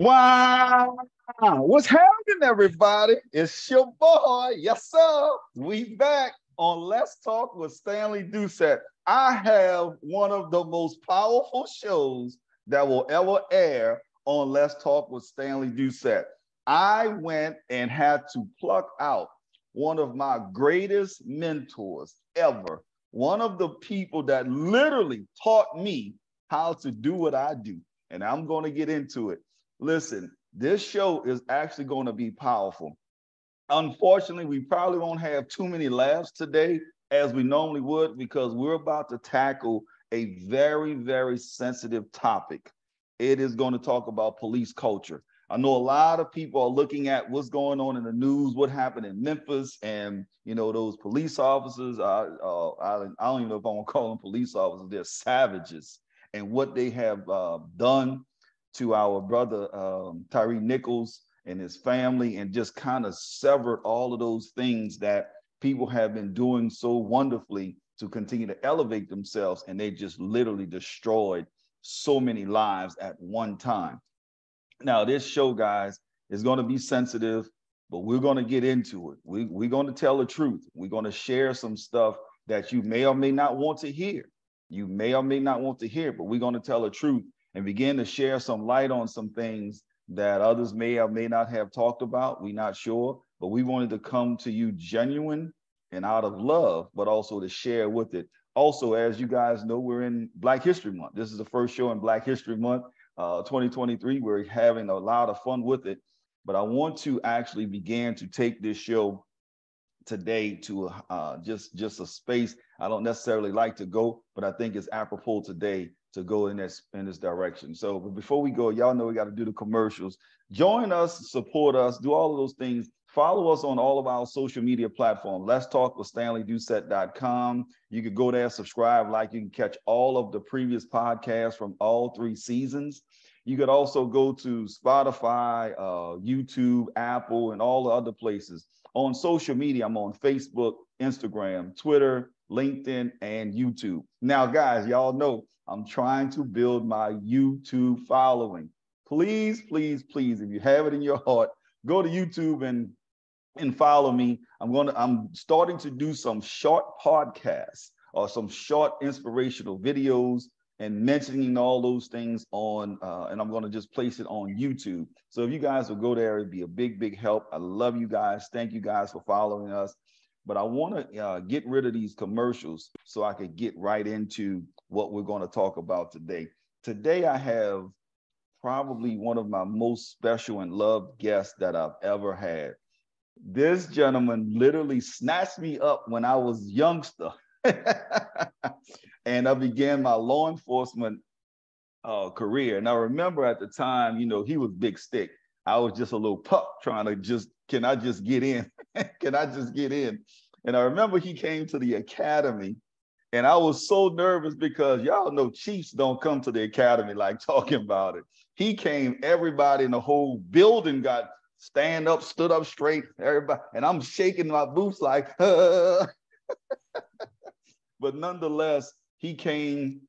Wow. What's happening, everybody? It's your boy. Yes, sir. We back on Let's Talk with Stanley Doucette. I have one of the most powerful shows that will ever air on Let's Talk with Stanley Doucette. I went and had to pluck out one of my greatest mentors ever, one of the people that literally taught me how to do what I do. And I'm going to get into it. Listen, this show is actually going to be powerful. Unfortunately, we probably won't have too many laughs today as we normally would because we're about to tackle a very, very sensitive topic. It is going to talk about police culture. I know a lot of people are looking at what's going on in the news, what happened in Memphis, and those police officers. I don't even know if I want to call them police officers. They're savages, and what they have done to our brother Tyre Nichols and his family, and just kind of severed all of those things that people have been doing so wonderfully to continue to elevate themselves, and they just literally destroyed so many lives at one time. Now, this show, guys, is going to be sensitive, but we're going to get into it. We're going to tell the truth. We're going to share some stuff that you may or may not want to hear. You may or may not want to hear, but we're going to tell the truth and begin to share some light on some things that others may or may not have talked about. We're not sure, but we wanted to come to you genuine and out of love, but also to share with it. Also, as you guys know, we're in Black History Month. This is the first show in Black History Month, 2023. We're having a lot of fun with it, but I want to actually begin to take this show today to just a space I don't necessarily like to go, but I think it's apropos today to go in this direction. So, but before we go, y'all know we got to do the commercials. Join us, support us, do all of those things. Follow us on all of our social media platforms. Let's Talk with StanleyDoucette.com. You could go there, subscribe, you can catch all of the previous podcasts from all 3 seasons. You could also go to Spotify, YouTube, Apple, and all the other places. On social media, I'm on Facebook, Instagram, Twitter, LinkedIn, and YouTube. Now, guys, y'all know I'm trying to build my YouTube following. Please, please, please, if you have it in your heart, go to YouTube and follow me. I'm starting to do some short podcasts or some short inspirational videos and mentioning all those things on, and I'm going to just place it on YouTube. So if you guys will go there, it'd be a big, big help. I love you guys. Thank you guys for following us. But I want to get rid of these commercials so I could get right into what we're going to talk about today. Today, I have probably one of my most special and loved guests that I've ever had. This gentleman literally snatched me up when I was a youngster. And I began my law enforcement career. And I remember at the time, he was big stick. I was just a little pup trying to can I just get in? Can I just get in? And I remember he came to the academy, and I was so nervous because y'all know chiefs don't come to the academy like talking about it. He came, everybody in the whole building got stood up straight, everybody, and I'm shaking my boots like, but nonetheless, he came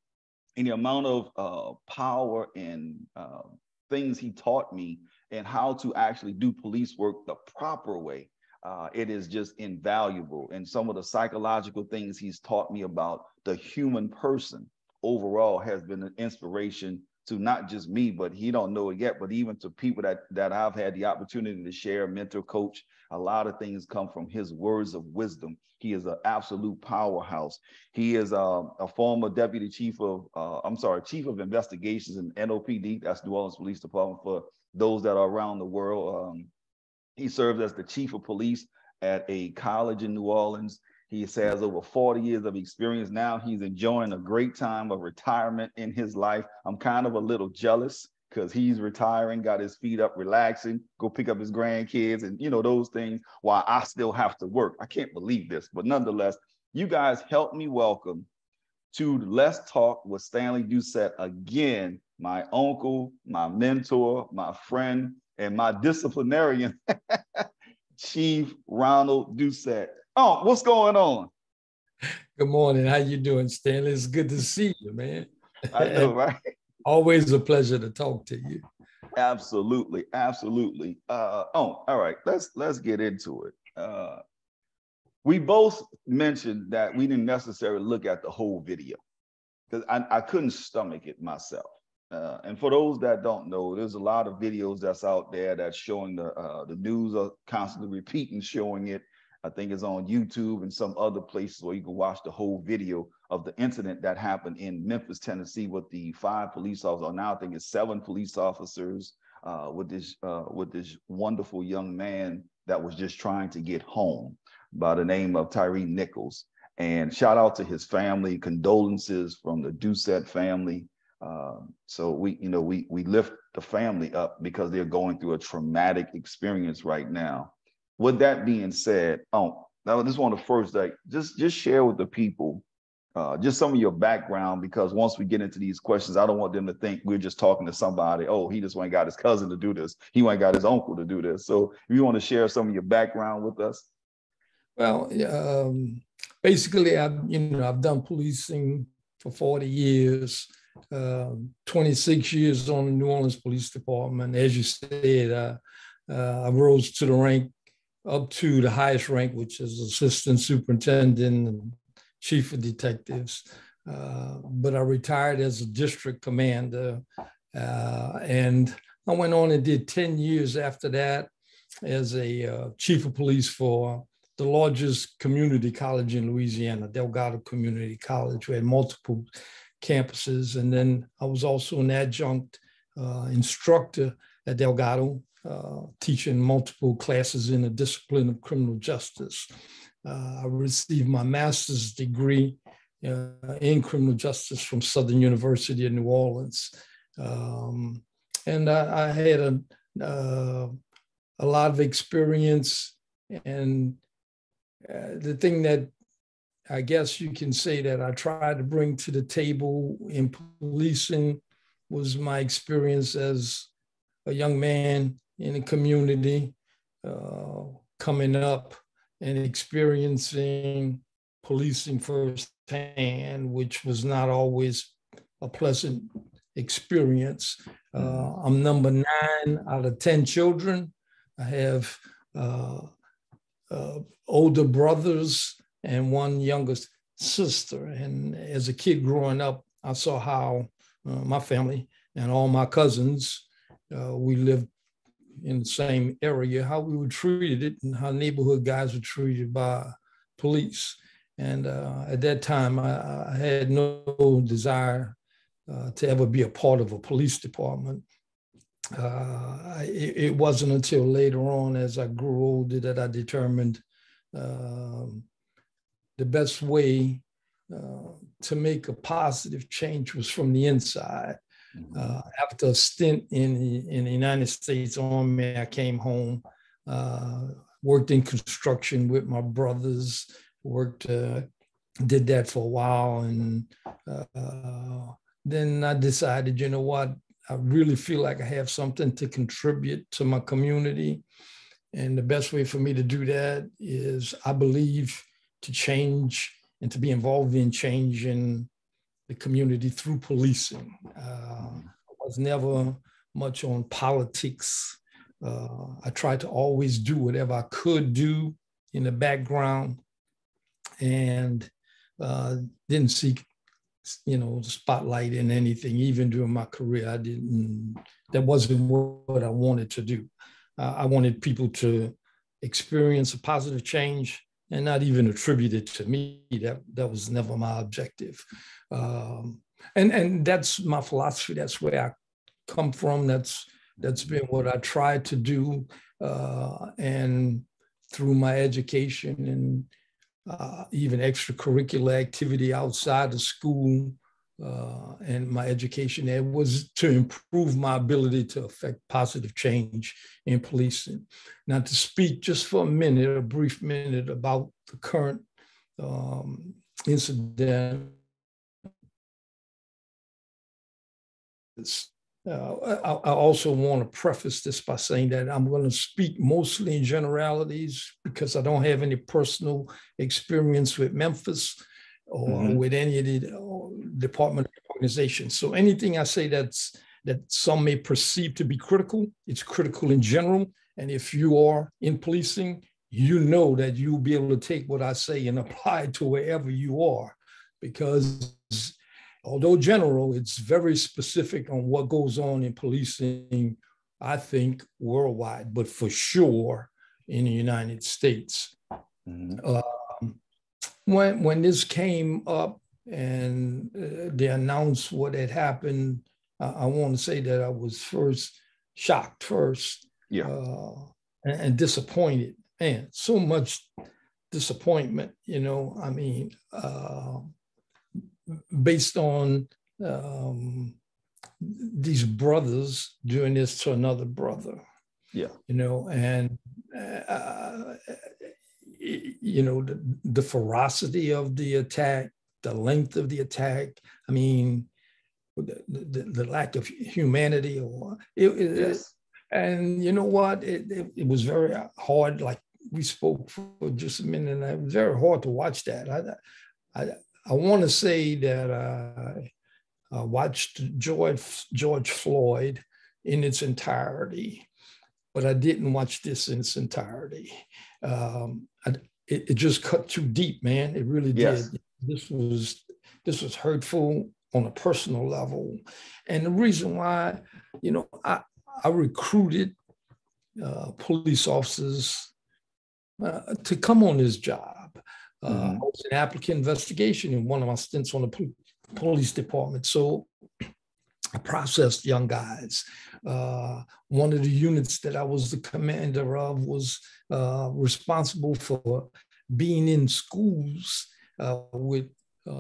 in the amount of power and things he taught me and how to actually do police work the proper way. It is just invaluable. And some of the psychological things he's taught me about the human person overall has been an inspiration to not just me, but he don't know it yet, but even to people that I've had the opportunity to share, mentor, coach. A lot of things come from his words of wisdom. He is an absolute powerhouse. He is a former deputy chief of investigations in NOPD, that's New Orleans Police Department for those that are around the world. He served as the chief of police at a college in New Orleans. He has over 40 years of experience now. He's enjoying a great time of retirement in his life. I'm kind of a little jealous because he's retiring, got his feet up, relaxing, go pick up his grandkids and, those things while I still have to work. I can't believe this, but nonetheless, you guys help me welcome to Let's Talk with Stanley Doucette again, my uncle, my mentor, my friend, and my disciplinarian, Chief Ronald Doucette. Oh, what's going on? Good morning. How you doing, Stanley? It's good to see you, man. I know, right? Always a pleasure to talk to you. Absolutely, absolutely. All right. Let's get into it. We both mentioned that we didn't necessarily look at the whole video because I couldn't stomach it myself. And for those that don't know, there's a lot of videos that's out there that's showing the news are constantly repeating, showing it. I think it's on YouTube and some other places where you can watch the whole video of the incident that happened in Memphis, Tennessee, with the 5 police officers, or now I think it's 7 police officers, with this wonderful young man that was just trying to get home by the name of Tyree Nichols. And shout out to his family, condolences from the Doucette family. So we lift the family up because they're going through a traumatic experience right now. With that being said, now I just want to first just share with the people just some of your background, because once we get into these questions, I don't want them to think we're just talking to somebody. Oh, he just went and got his cousin to do this. He went and got his uncle to do this. So if you want to share some of your background with us. Well, basically, I've done policing for 40 years, 26 years on the New Orleans Police Department. As you said, I rose to the rank up to the highest rank, which is assistant superintendent and chief of detectives. But I retired as a district commander. And I went on and did 10 years after that as a chief of police for the largest community college in Louisiana, Delgado Community College. We had multiple campuses. And then I was also an adjunct instructor at Delgado, teaching multiple classes in the discipline of criminal justice. I received my master's degree in criminal justice from Southern University in New Orleans. And I had a lot of experience. And the thing that I guess you can say that I tried to bring to the table in policing was my experience as a young man in the community, coming up and experiencing policing firsthand, which was not always a pleasant experience. I'm number 9 out of 10 children. I have older brothers and one younger sister. And as a kid growing up, I saw how my family and all my cousins, we lived in the same area, how we were treated and how neighborhood guys were treated by police. And at that time, I had no desire to ever be a part of a police department. It wasn't until later on, as I grew older, that I determined the best way to make a positive change was from the inside. After a stint in the United States Army, I came home, worked in construction with my brothers, did that for a while. And then I decided, you know what, I really feel like I have something to contribute to my community. And the best way for me to do that is, I believe, to change and to be involved in changing the community through policing. I was never much on politics. I tried to always do whatever I could do in the background, and didn't seek, the spotlight in anything. Even during my career, that wasn't what I wanted to do. I wanted people to experience a positive change and not even attribute it to me. That was never my objective. And that's my philosophy. That's where I come from. That's been what I tried to do. And through my education and even extracurricular activity outside of school, and my education there was to improve my ability to affect positive change in policing. Now, to speak just for a brief minute about the current incident. I also want to preface this by saying that I'm going to speak mostly in generalities because I don't have any personal experience with Memphis or with any of the department organizations. So anything I say that's that some may perceive to be critical. It's critical in general. And if you are in policing, you know that you'll be able to take what I say and apply it to wherever you are, because although general, it's very specific on what goes on in policing, I think worldwide, but for sure in the United States. When this came up and they announced what had happened, I want to say that I was shocked first, and disappointed. Man, so much disappointment, I mean, based on these brothers doing this to another brother. And the ferocity of the attack, the length of the attack. I mean, the lack of humanity, and you know what? It was very hard. Like we spoke for just a minute, and it was very hard to watch that. I want to say that I watched George Floyd in its entirety, but I didn't watch this in its entirety. It just cut too deep, man. It really did. This was hurtful on a personal level. And the reason why, I recruited police officers to come on this job. I was in applicant investigation in one of my stints on the police department. So I processed young guys. One of the units that I was the commander of was responsible for being in schools with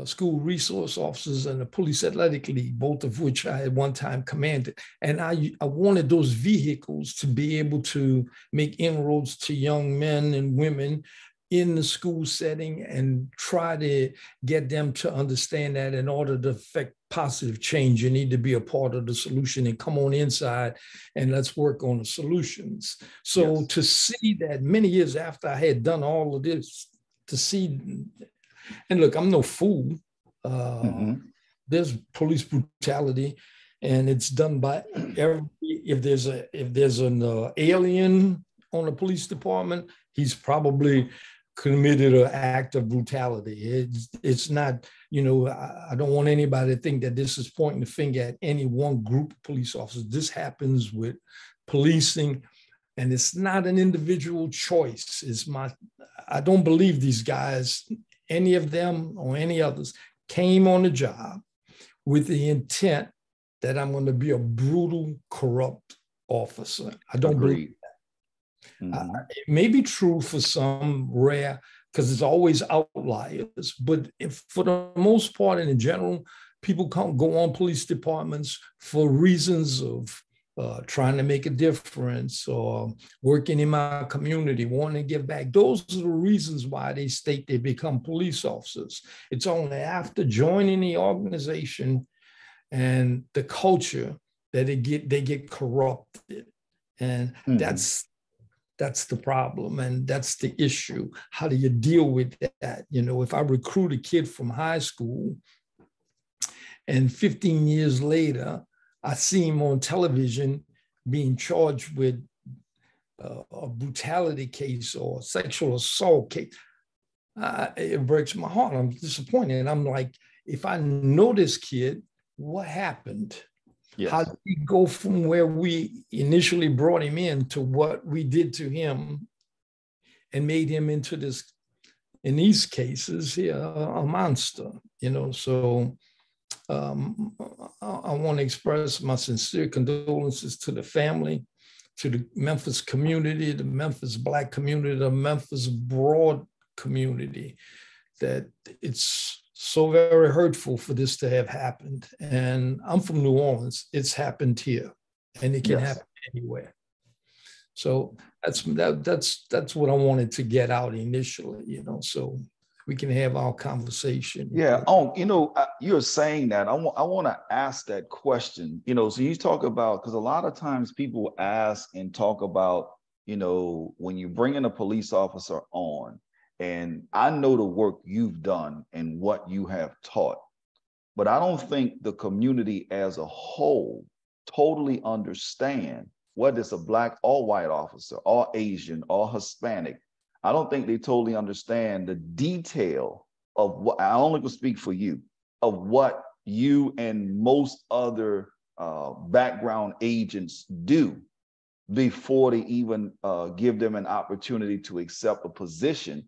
school resource officers and the police athletic league, both of which I at one time commanded. And I wanted those vehicles to be able to make inroads to young men and women in the school setting and try to get them to understand that in order to affect positive change, you need to be a part of the solution and come on inside and let's work on the solutions. So to see that many years after I had done all of this, to see, and look, I'm no fool. There's police brutality, and it's done by if there's an alien on the police department, he's probably committed an act of brutality. It's not, I don't want anybody to think that this is pointing the finger at any one group of police officers. This happens with policing, and it's not an individual choice. I don't believe these guys, any of them or any others, came on the job with the intent that I'm going to be a brutal, corrupt officer. I don't believe that. It may be true for some rare, because it's always outliers, but if for the most part and in general, people go on police departments for reasons of trying to make a difference or working in my community, wanting to give back. Those are the reasons why they state they become police officers. It's only after joining the organization and the culture that they get corrupted. And that's the problem, and that's the issue. How do you deal with that? If I recruit a kid from high school and 15 years later, I see him on television being charged with a brutality case or sexual assault case, it breaks my heart. I'm disappointed. And I'm like, if I know this kid, what happened? How did he go from where we initially brought him in to what we did to him and made him into this, in these cases, a monster, So I want to express my sincere condolences to the family, to the Memphis community, the Memphis Black community, the Memphis broad community, that it's so very hurtful for this to have happened. And I'm from New Orleans. It's happened here, and it can happen anywhere. So that's what I wanted to get out initially, so we can have our conversation. Yeah. You're saying that. I want to ask that question, so you talk about, because a lot of times people ask and talk about, when you bring in a police officer on, and I know the work you've done and what you have taught, but I don't think the community as a whole totally understand, whether it's a Black or white officer, or Asian or Hispanic, I don't think they totally understand the detail of what, I only can speak for you, of what you and most other background agents do before they even give them an opportunity to accept a position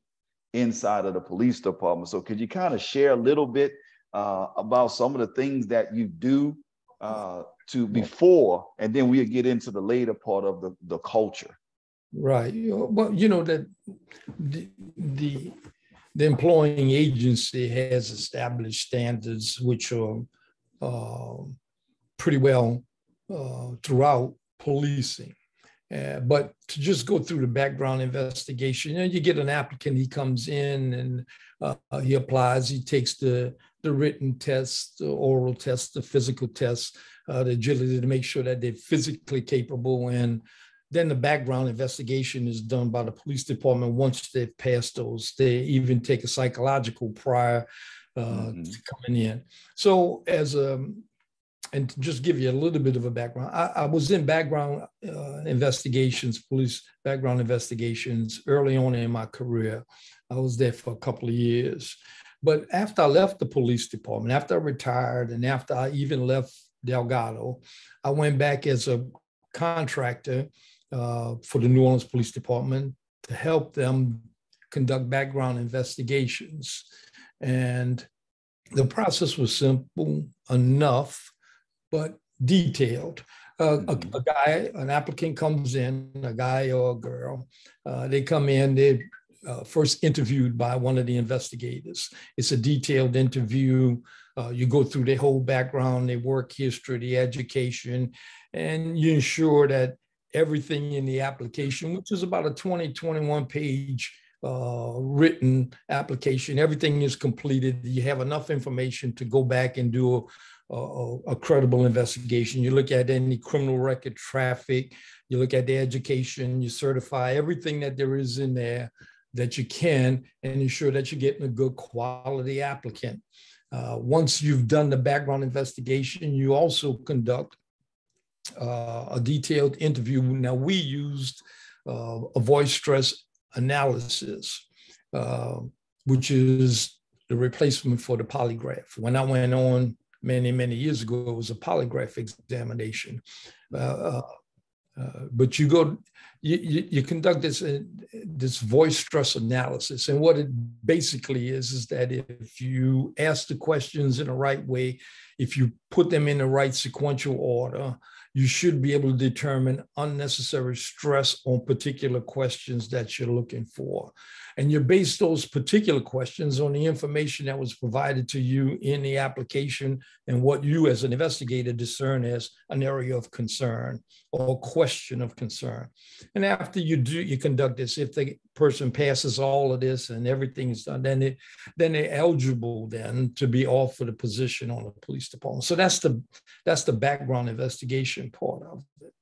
inside of the police department. So could you kind of share a little bit about some of the things that you do to before, and then we'll get into the later part of the culture. Right. Well, you know that the employing agency has established standards which are pretty well throughout policing. But to just go through the background investigation, you know, you get an applicant, he comes in and he applies, he takes the written test, the oral test, the physical test, the agility to make sure that they're physically capable. And then the background investigation is done by the police department. Once they've passed those, they even take a psychological prior to coming in. So and to just give you a little bit of a background, I was in background investigations, police background investigations early on in my career. I was there for a couple of years. But after I left the police department, after I retired, and after I even left Delgado, I went back as a contractor for the New Orleans Police Department to help them conduct background investigations. And the process was simple enough, but detailed. An applicant comes in, a guy or a girl, they come in, they're first interviewed by one of the investigators. It's a detailed interview. You go through their whole background, their work history, the education, and you ensure that everything in the application, which is about a 21 page written application, everything is completed. You have enough information to go back and do a credible investigation. You look at any criminal record, traffic, you look at the education, you certify everything that there is in there that you can, and ensure that you're getting a good quality applicant. Once you've done the background investigation, you also conduct a detailed interview. Now, we used a voice stress analysis, which is the replacement for the polygraph. When I went on many, many years ago, it was a polygraph examination. But you conduct this voice stress analysis. And what it basically is that if you ask the questions in the right way, if you put them in the right sequential order, you should be able to determine unnecessary stress on particular questions that you're looking for. And you base those particular questions on the information that was provided to you in the application and what you as an investigator discern as an area of concern or question of concern. And after you conduct this, if the person passes all of this and everything is done, then they're eligible then to be offered a position on the police department. So that's the background investigation part of it.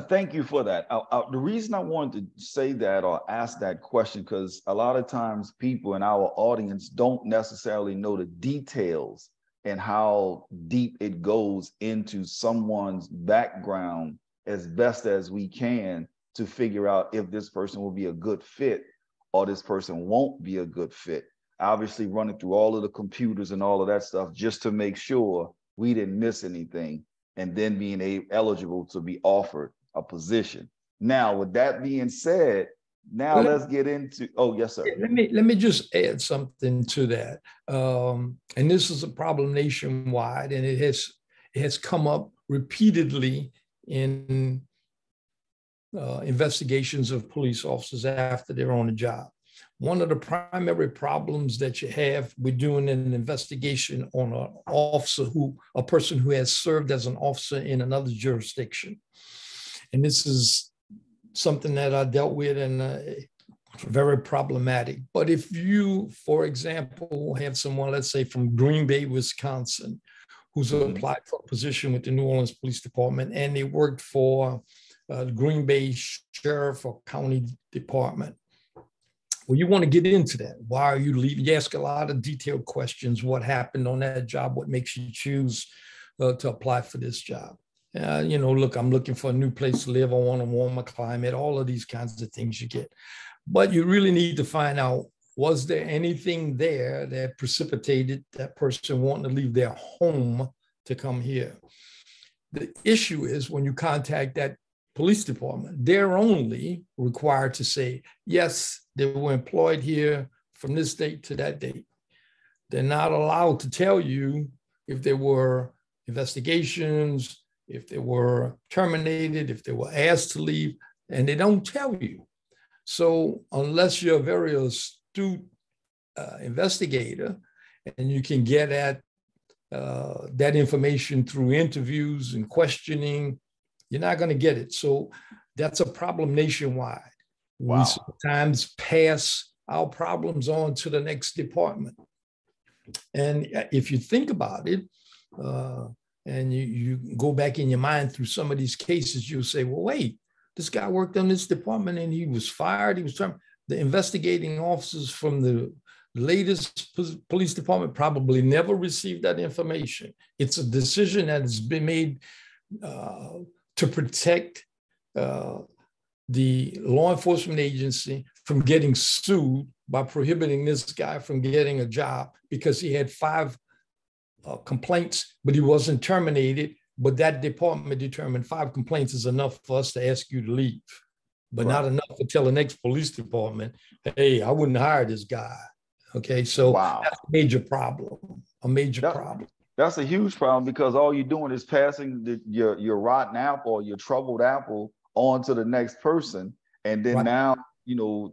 Thank you for that. The reason I wanted to say that or ask that question, because a lot of times people in our audience don't necessarily know the details and how deep it goes into someone's background as best as we can to figure out if this person will be a good fit or this person won't be a good fit. Obviously running through all of the computers and all of that stuff just to make sure we didn't miss anything, and then being eligible to be offered a position. Now, with that being said, now let's get into, oh, yes, sir. Let me just add something to that. And this is a problem nationwide, and it has come up repeatedly in investigations of police officers after they're on the job. One of the primary problems that you have with doing an investigation on a person who has served as an officer in another jurisdiction. And this is something that I dealt with and very problematic. But if you, for example, have someone, let's say from Green Bay, Wisconsin, who's applied for a position with the New Orleans Police Department, and they worked for the Green Bay Sheriff or County Department. Well, you want to get into that. Why are you leaving? You ask a lot of detailed questions. What happened on that job? What makes you choose to apply for this job? Look, I'm looking for a new place to live. I want a warmer climate, all of these kinds of things you get. But you really need to find out, was there anything there that precipitated that person wanting to leave their home to come here? The issue is when you contact that police department, they're only required to say, yes, they were employed here from this date to that date. They're not allowed to tell you if there were investigations, if they were terminated, if they were asked to leave, and they don't tell you. So unless you're a very astute investigator and you can get at that information through interviews and questioning, you're not going to get it. So that's a problem nationwide. Wow. We sometimes pass our problems on to the next department. And if you think about it, and you go back in your mind through some of these cases, you'll say, well, wait, this guy worked on this department and he was fired. He was terminated. The investigating officers from the latest police department probably never received that information. It's a decision that has been made to protect the law enforcement agency from getting sued by prohibiting this guy from getting a job because he had 5 complaints, but he wasn't terminated. But that department determined 5 complaints is enough for us to ask you to leave, but not enough to tell the next police department, hey, I wouldn't hire this guy. Okay, so that's a major problem, problem. That's a huge problem because all you're doing is passing your rotten apple or your troubled apple on to the next person. And then now,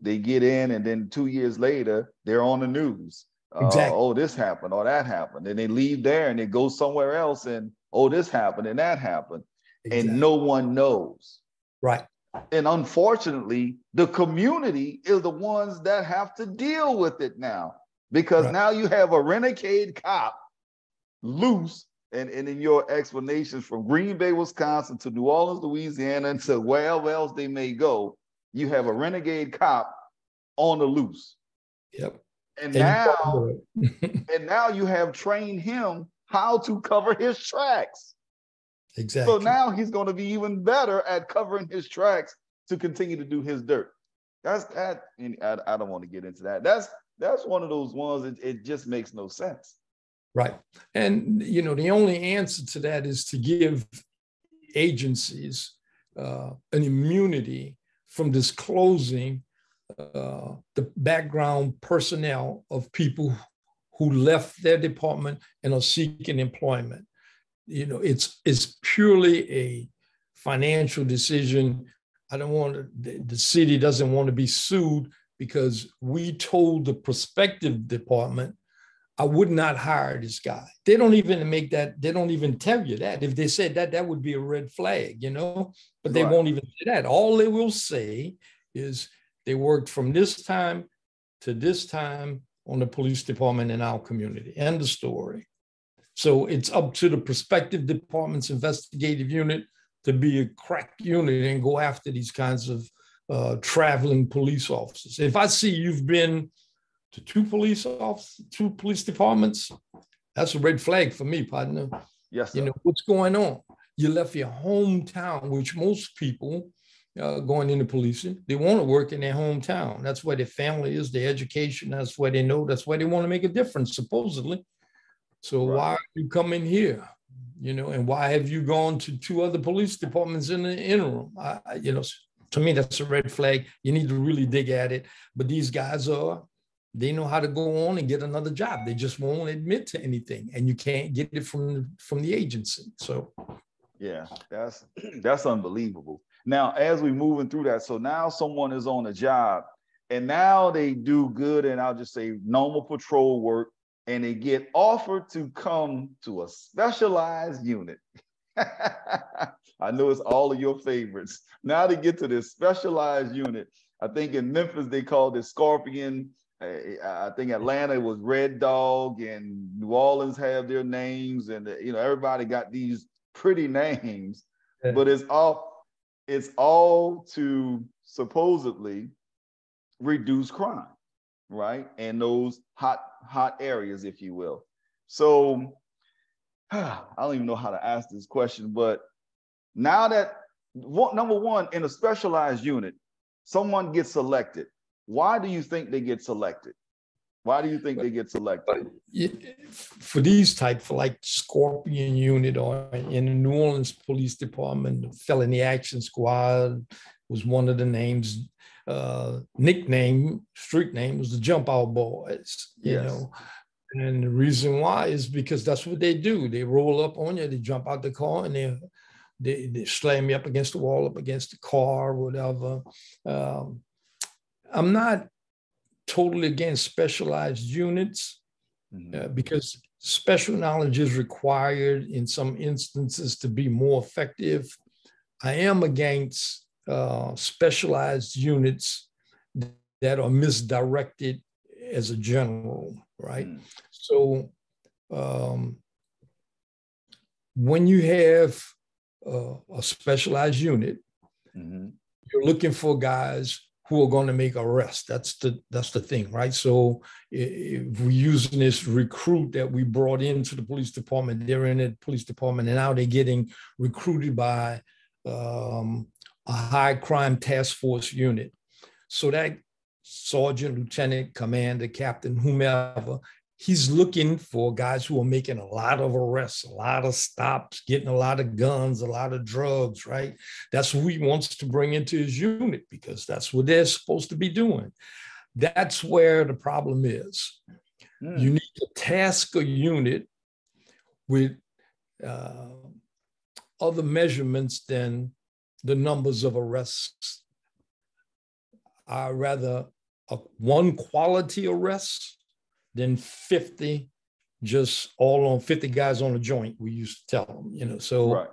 they get in and then 2 years later, they're on the news. Exactly. Oh, this happened or that happened. And they leave there and they go somewhere else and, oh, this happened and that happened. Exactly. And no one knows. Right. And unfortunately, the community is the ones that have to deal with it now, because now you have a renegade cop loose. And in your explanations from Green Bay, Wisconsin to New Orleans, Louisiana, and to wherever else they may go, you have a renegade cop on the loose. Yep. And now you have trained him how to cover his tracks. Exactly. So now he's going to be even better at covering his tracks to continue to do his dirt. That's that. I don't want to get into that. That's one of those ones. It just makes no sense. Right. And the only answer to that is to give agencies an immunity from disclosing the background personnel of people who left their department and are seeking employment. It's purely a financial decision. The city doesn't want to be sued because we told the prospective department, I would not hire this guy. They don't even make that, they don't even tell you that. If they said that, that would be a red flag, but they won't even say that. All they will say is they worked from this time to this time on the police department in our community. End of story. So it's up to the prospective department's investigative unit to be a crack unit and go after these kinds of traveling police officers. If I see you've been to 2 police departments, that's a red flag for me, partner. Yes, sir. What's going on? You left your hometown, which most people going into policing, they want to work in their hometown. That's where their family is, their education. That's where they know. That's where they want to make a difference, supposedly. So why are you coming here? And why have you gone to 2 other police departments in the interim? To me, that's a red flag. You need to really dig at it. But these guys they know how to go on and get another job. They just won't admit to anything, and you can't get it from the agency. So, yeah, that's unbelievable. Now, as we're moving through that, so now someone is on a job, and now they do good, and I'll just say normal patrol work, and they get offered to come to a specialized unit. I know it's all of your favorites. Now they get to this specialized unit. I think in Memphis, they called it Scorpion. I think Atlanta was Red Dog, and New Orleans have their names, and everybody got these pretty names, but it's all to supposedly reduce crime, right? And those hot areas, if you will. So I don't even know how to ask this question, but Now that number one, in a specialized unit, someone gets selected. Why do you think they get selected? Why do you think they get selected? For these type, for like Scorpion Unit or in the New Orleans Police Department, the Felony Action Squad was one of the names. Nickname, street name was the Jump Out Boys, you know. And the reason why is because that's what they do. They roll up on you, they jump out the car, and they slam you up against the wall, up against the car, whatever. I'm not totally against specialized units because special knowledge is required in some instances to be more effective. I am against specialized units that are misdirected as a general, right? So when you have a specialized unit, you're looking for guys who are going to make arrests. That's the thing, right? So if we're using this recruit that we brought into the police department, they're in the police department, and now they're getting recruited by a high crime task force unit. So that sergeant, lieutenant, commander, captain, whomever, he's looking for guys who are making a lot of arrests, a lot of stops, getting a lot of guns, a lot of drugs, right? That's who he wants to bring into his unit because that's what they're supposed to be doing. That's where the problem is. You need to task a unit with other measurements than the numbers of arrests. I rather one quality arrest than 50 just all on 50 guys on a joint, we used to tell them, you know. So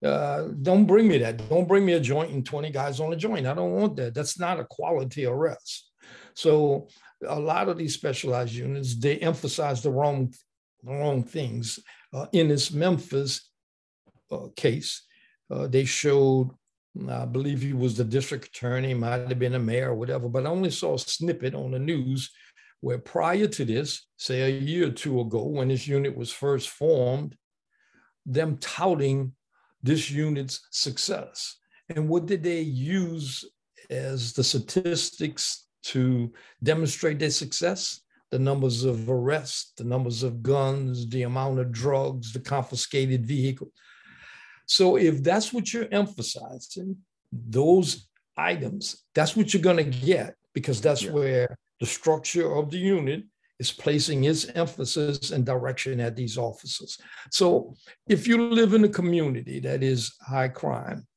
don't bring me that. Don't bring me a joint and 20 guys on a joint. I don't want that. That's not a quality arrest. So a lot of these specialized units, they emphasize the wrong things. In this Memphis case, they showed, I believe he was the district attorney, might have been a mayor or whatever, but I only saw a snippet on the news where prior to this, say a year or two ago, when this unit was first formed, them touting this unit's success. And what did they use as the statistics to demonstrate their success? The numbers of arrests, the numbers of guns, the amount of drugs, the confiscated vehicle. So if that's what you're emphasizing, those items, that's what you're going to get, because that's where the structure of the unit is placing its emphasis and direction at these officers. So if you live in a community that is high crime,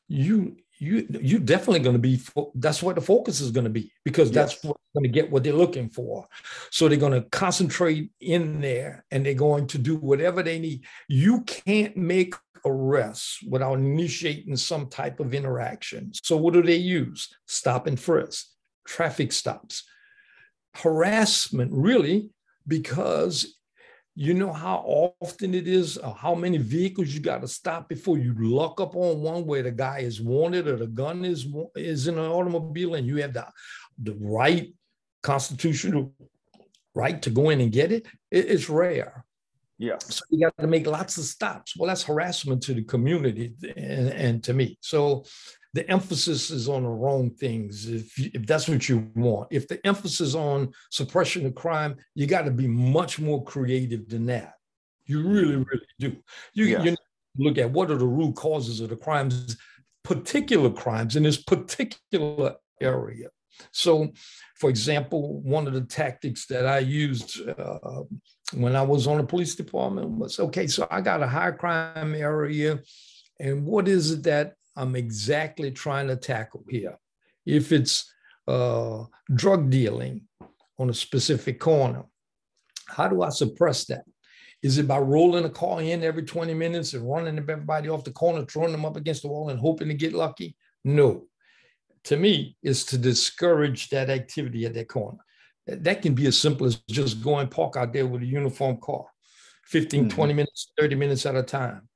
you definitely going to be, that's where the focus is going to be, because that's what's going to get what they're looking for. So they're going to concentrate in there and they're going to do whatever they need. You can't make arrests without initiating some type of interaction. So what do they use? Stop and frisk, traffic stops, harassment, really, because you know how often it is, how many vehicles you got to stop before you luck up on one where the guy is wanted or the gun is in an automobile and you have the right constitutional right to go in and get it. It's rare. Yeah. So you got to make lots of stops. Well, that's harassment to the community and to me. So the emphasis is on the wrong things if that's what you want. If the emphasis on suppression of crime, you got to be much more creative than that. You really, really do. You look at what are the root causes of the crimes, particular crimes in this particular area. So, for example, one of the tactics that I used when I was on the police department was, okay, so I got a high crime area, and what is it that I'm exactly trying to tackle here? If it's drug dealing on a specific corner, how do I suppress that? Is it by rolling a car in every 20 minutes and running everybody off the corner, throwing them up against the wall and hoping to get lucky? No. To me, it's to discourage that activity at that corner. That can be as simple as just go and park out there with a uniform car, 15, 20 minutes, 30 minutes at a time.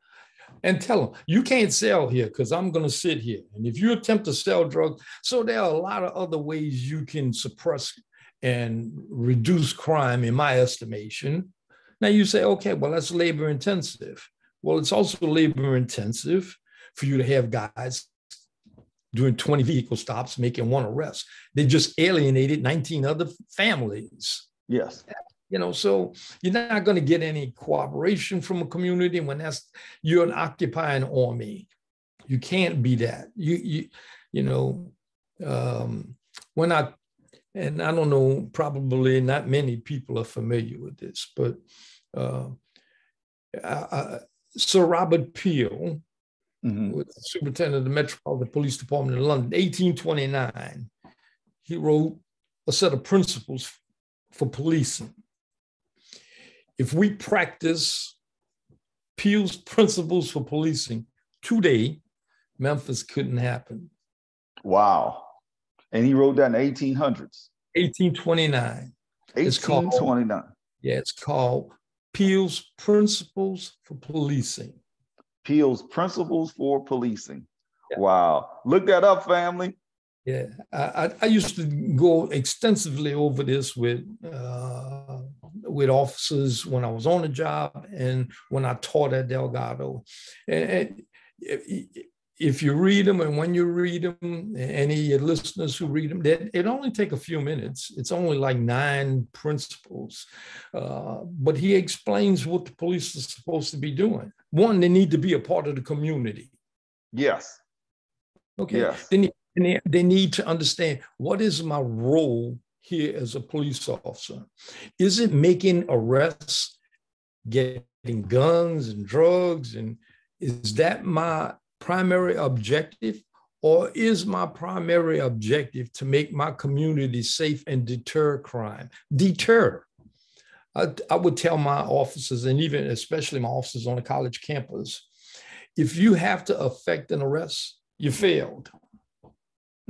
And tell them, you can't sell here because I'm going to sit here. And if you attempt to sell drugs, so there are a lot of other ways you can suppress and reduce crime, in my estimation. Now you say, okay, well, that's labor intensive. Well, it's also labor intensive for you to have guys doing 20 vehicle stops, making one arrest. They just alienated 19 other families. Yes. So you're not going to get any cooperation from a community when you're an occupying army. You can't be that. When and I don't know, probably not many people are familiar with this, but Sir Robert Peel, was the superintendent of the Metropolitan Police Department in London, 1829. He wrote a set of principles for policing. If we practice Peel's principles for policing today, Memphis couldn't happen. Wow. And he wrote that in the 1800s. 1829. 1829. It's called Peel's Principles for Policing. Peel's Principles for Policing. Yeah. Wow. Look that up, family. Yeah. I used to go extensively over this with officers when I was on the job and when I taught at Delgado. And if you read them, and when you read them, any listeners who read them, it only take a few minutes. It's only like 9 principles. But he explains what the police are supposed to be doing. One, they need to be a part of the community. Yes. Okay. Yes. They need to understand, what is my role here as a police officer? Is it making arrests, getting guns and drugs? And is that my primary objective? Or is my primary objective to make my community safe and deter crime? Deter. I would tell my officers, and even especially my officers on a college campus, if you have to effect an arrest, you failed.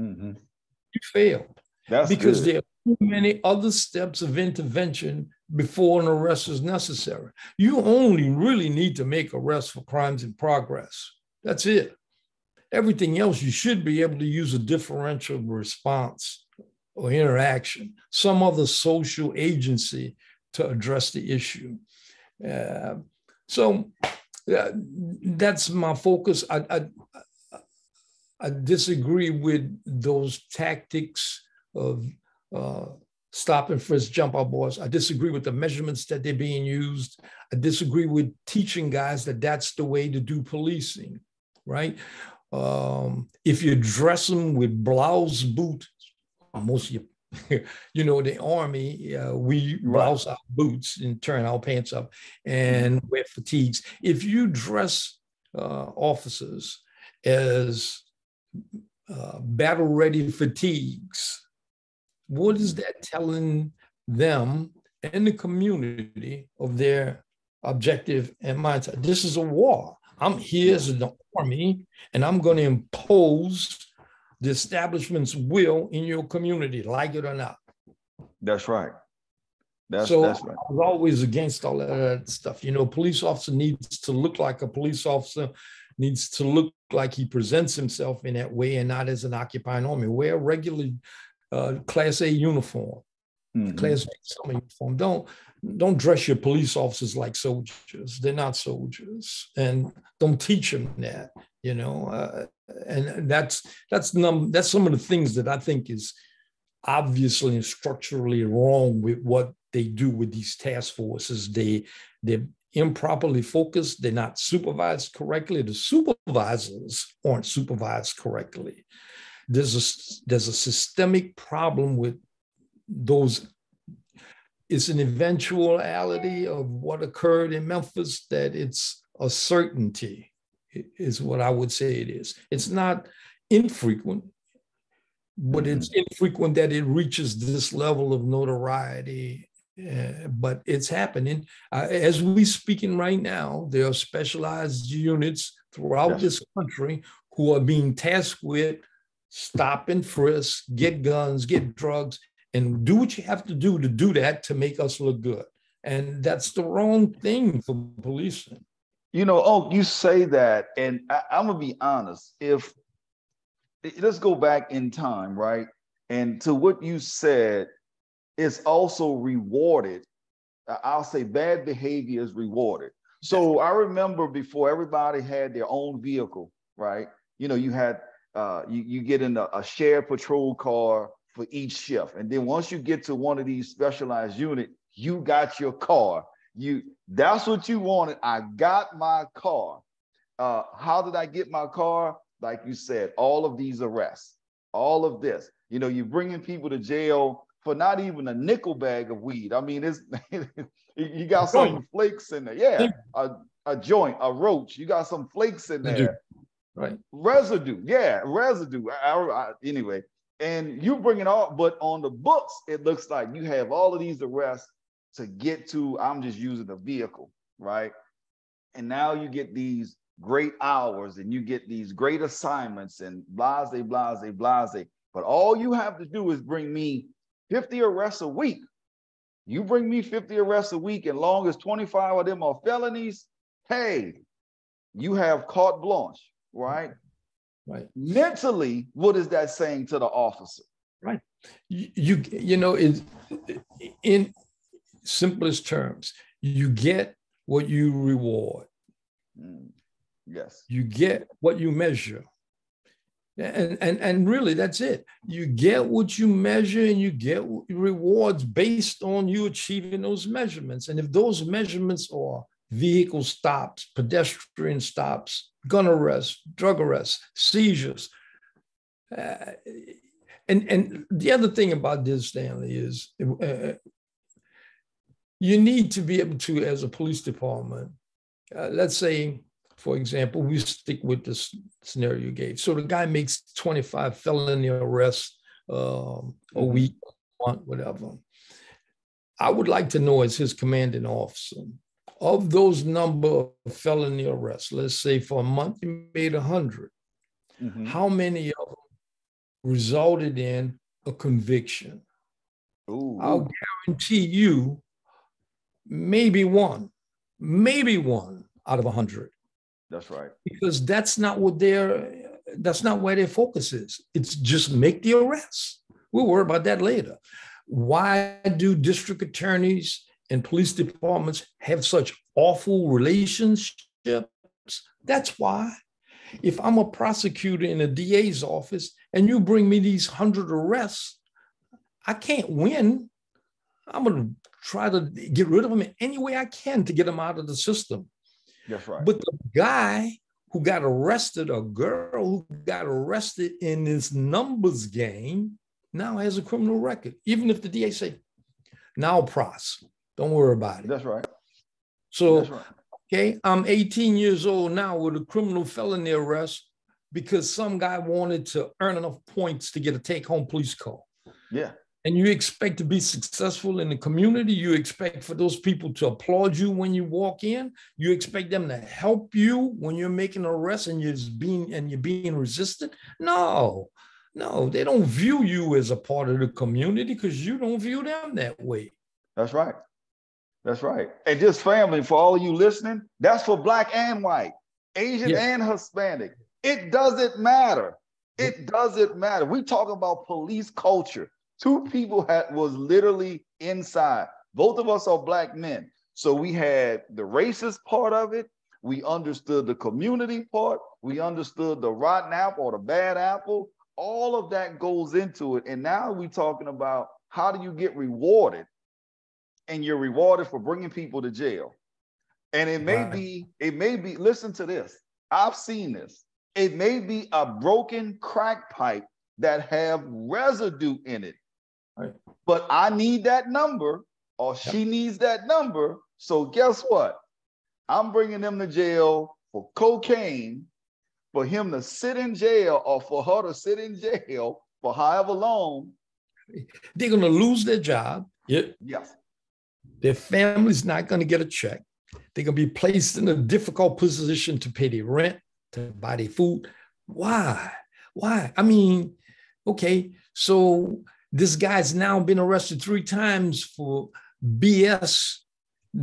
Mm-hmm. You failed. That's because good. there are too many other steps of intervention before an arrest is necessary. You only really need to make arrests for crimes in progress. That's it. Everything else, you should be able to use a differential response or interaction, some other social agency to address the issue. So that's my focus. I disagree with those tactics of stop and frisk, jump out boys. I disagree with the measurements that they're being used. I disagree with teaching guys that that's the way to do policing, right? If you dress them with blouse boots, most of you, the Army, we blouse our boots and turn our pants up and wear fatigues. If you dress officers as battle-ready fatigues, what is that telling them and the community of their objective and mindset? This is a war. I'm here as an army, and I'm going to impose the establishment's will in your community, like it or not. That's right. That's right. I was always against all that stuff. Police officer needs to look like a police officer, needs to look like he presents himself in that way and not as an occupying army. Wear a regular Class A uniform, Class A summer uniform. Don't dress your police officers like soldiers. They're not soldiers, and don't teach them that. And that's some of the things that I think is obviously and structurally wrong with what they do with these task forces. They're improperly focused. They're not supervised correctly. The supervisors aren't supervised correctly. There's a systemic problem with those. It's an eventuality of what occurred in Memphis that it's a certainty, is what I would say it is. It's not infrequent, but it's infrequent that it reaches this level of notoriety. But it's happening. As we speaking right now, there are specialized units throughout this country who are being tasked with stop and frisk, get guns, get drugs, and do what you have to do that to make us look good. And that's the wrong thing for policing. You say that, and I'm going to be honest. Let's go back in time, right? And to what you said, it's also rewarded. I'll say bad behavior is rewarded. So I remember before everybody had their own vehicle, right? You know, you had you get in a shared patrol car for each shift, and then once you get to one of these specialized unit, you got your car. That's what you wanted. I got my car. How did I get my car? Like you said, all of these arrests, all of this. You know, you're bringing people to jail for not even a nickel bag of weed. I mean, it's you got some flakes in there. Yeah, a joint, a roach. You got some flakes in there. Right. Residue. Yeah, residue. Anyway, and you bring it all, but on the books, it looks like you have all of these arrests to get to, I'm just using the vehicle, right? And now you get these great hours and you get these great assignments and blase, blase, blase. But all you have to do is bring me 50 arrests a week. You bring me 50 arrests a week, and long as 25 of them are felonies, hey, you have carte blanche, right? Right. Mentally, what is that saying to the officer? Right. You know, in simplest terms, you get what you reward. Yes. You get what you measure. And really, that's it. You get what you measure, and you get rewards based on you achieving those measurements. And if those measurements are vehicle stops, pedestrian stops, gun arrests, drug arrests, seizures. And the other thing about this, Stanley, is you need to be able to, as a police department, let's say, for example, we stick with this scenario you gave. So the guy makes 25 felony arrests a week, month, whatever. I would like to know, as his commanding officer, of those number of felony arrests, let's say for a month you made 100, how many of them resulted in a conviction? I'll guarantee you maybe one out of 100. That's right. Because that's not where their focus is. It's just make the arrests. We'll worry about that later. Why do district attorneys and police departments have such awful relationships? That's why. If I'm a prosecutor in a DA's office and you bring me these 100 arrests, I can't win. I'm going to try to get rid of them in any way I can to get them out of the system. That's right. But the guy who got arrested, or girl who got arrested in this numbers game, now has a criminal record. Even if the DA say, now pros, don't worry about it. That's right. So, that's right. Okay, I'm 18 years old now with a criminal felony arrest because some guy wanted to earn enough points to get a take-home police call. Yeah. And you expect to be successful in the community. You expect for those people to applaud you when you walk in. You expect them to help you when you're making an arrest and you're being resistant. No, they don't view you as a part of the community because you don't view them that way. That's right. That's right. And just family, for all of you listening, that's for Black and white, Asian and Hispanic. It doesn't matter. It doesn't matter. We talk about police culture. Two people was literally inside. Both of us are Black men. So we had the racist part of it. We understood the community part. We understood the rotten apple or the bad apple. All of that goes into it. And now we're talking about how do you get rewarded? And you're rewarded for bringing people to jail. And it may be, listen to this. I've seen this. It may be a broken crack pipe that have residue in it. Right. But I need that number, or she needs that number. So guess what? I'm bringing them to jail for cocaine, for him to sit in jail, or for her to sit in jail for however long. They're going to lose their job. Yes. Their family's not going to get a check. They're going to be placed in a difficult position to pay their rent, to buy their food. Why? I mean, okay, so this guy's now been arrested 3 times for BS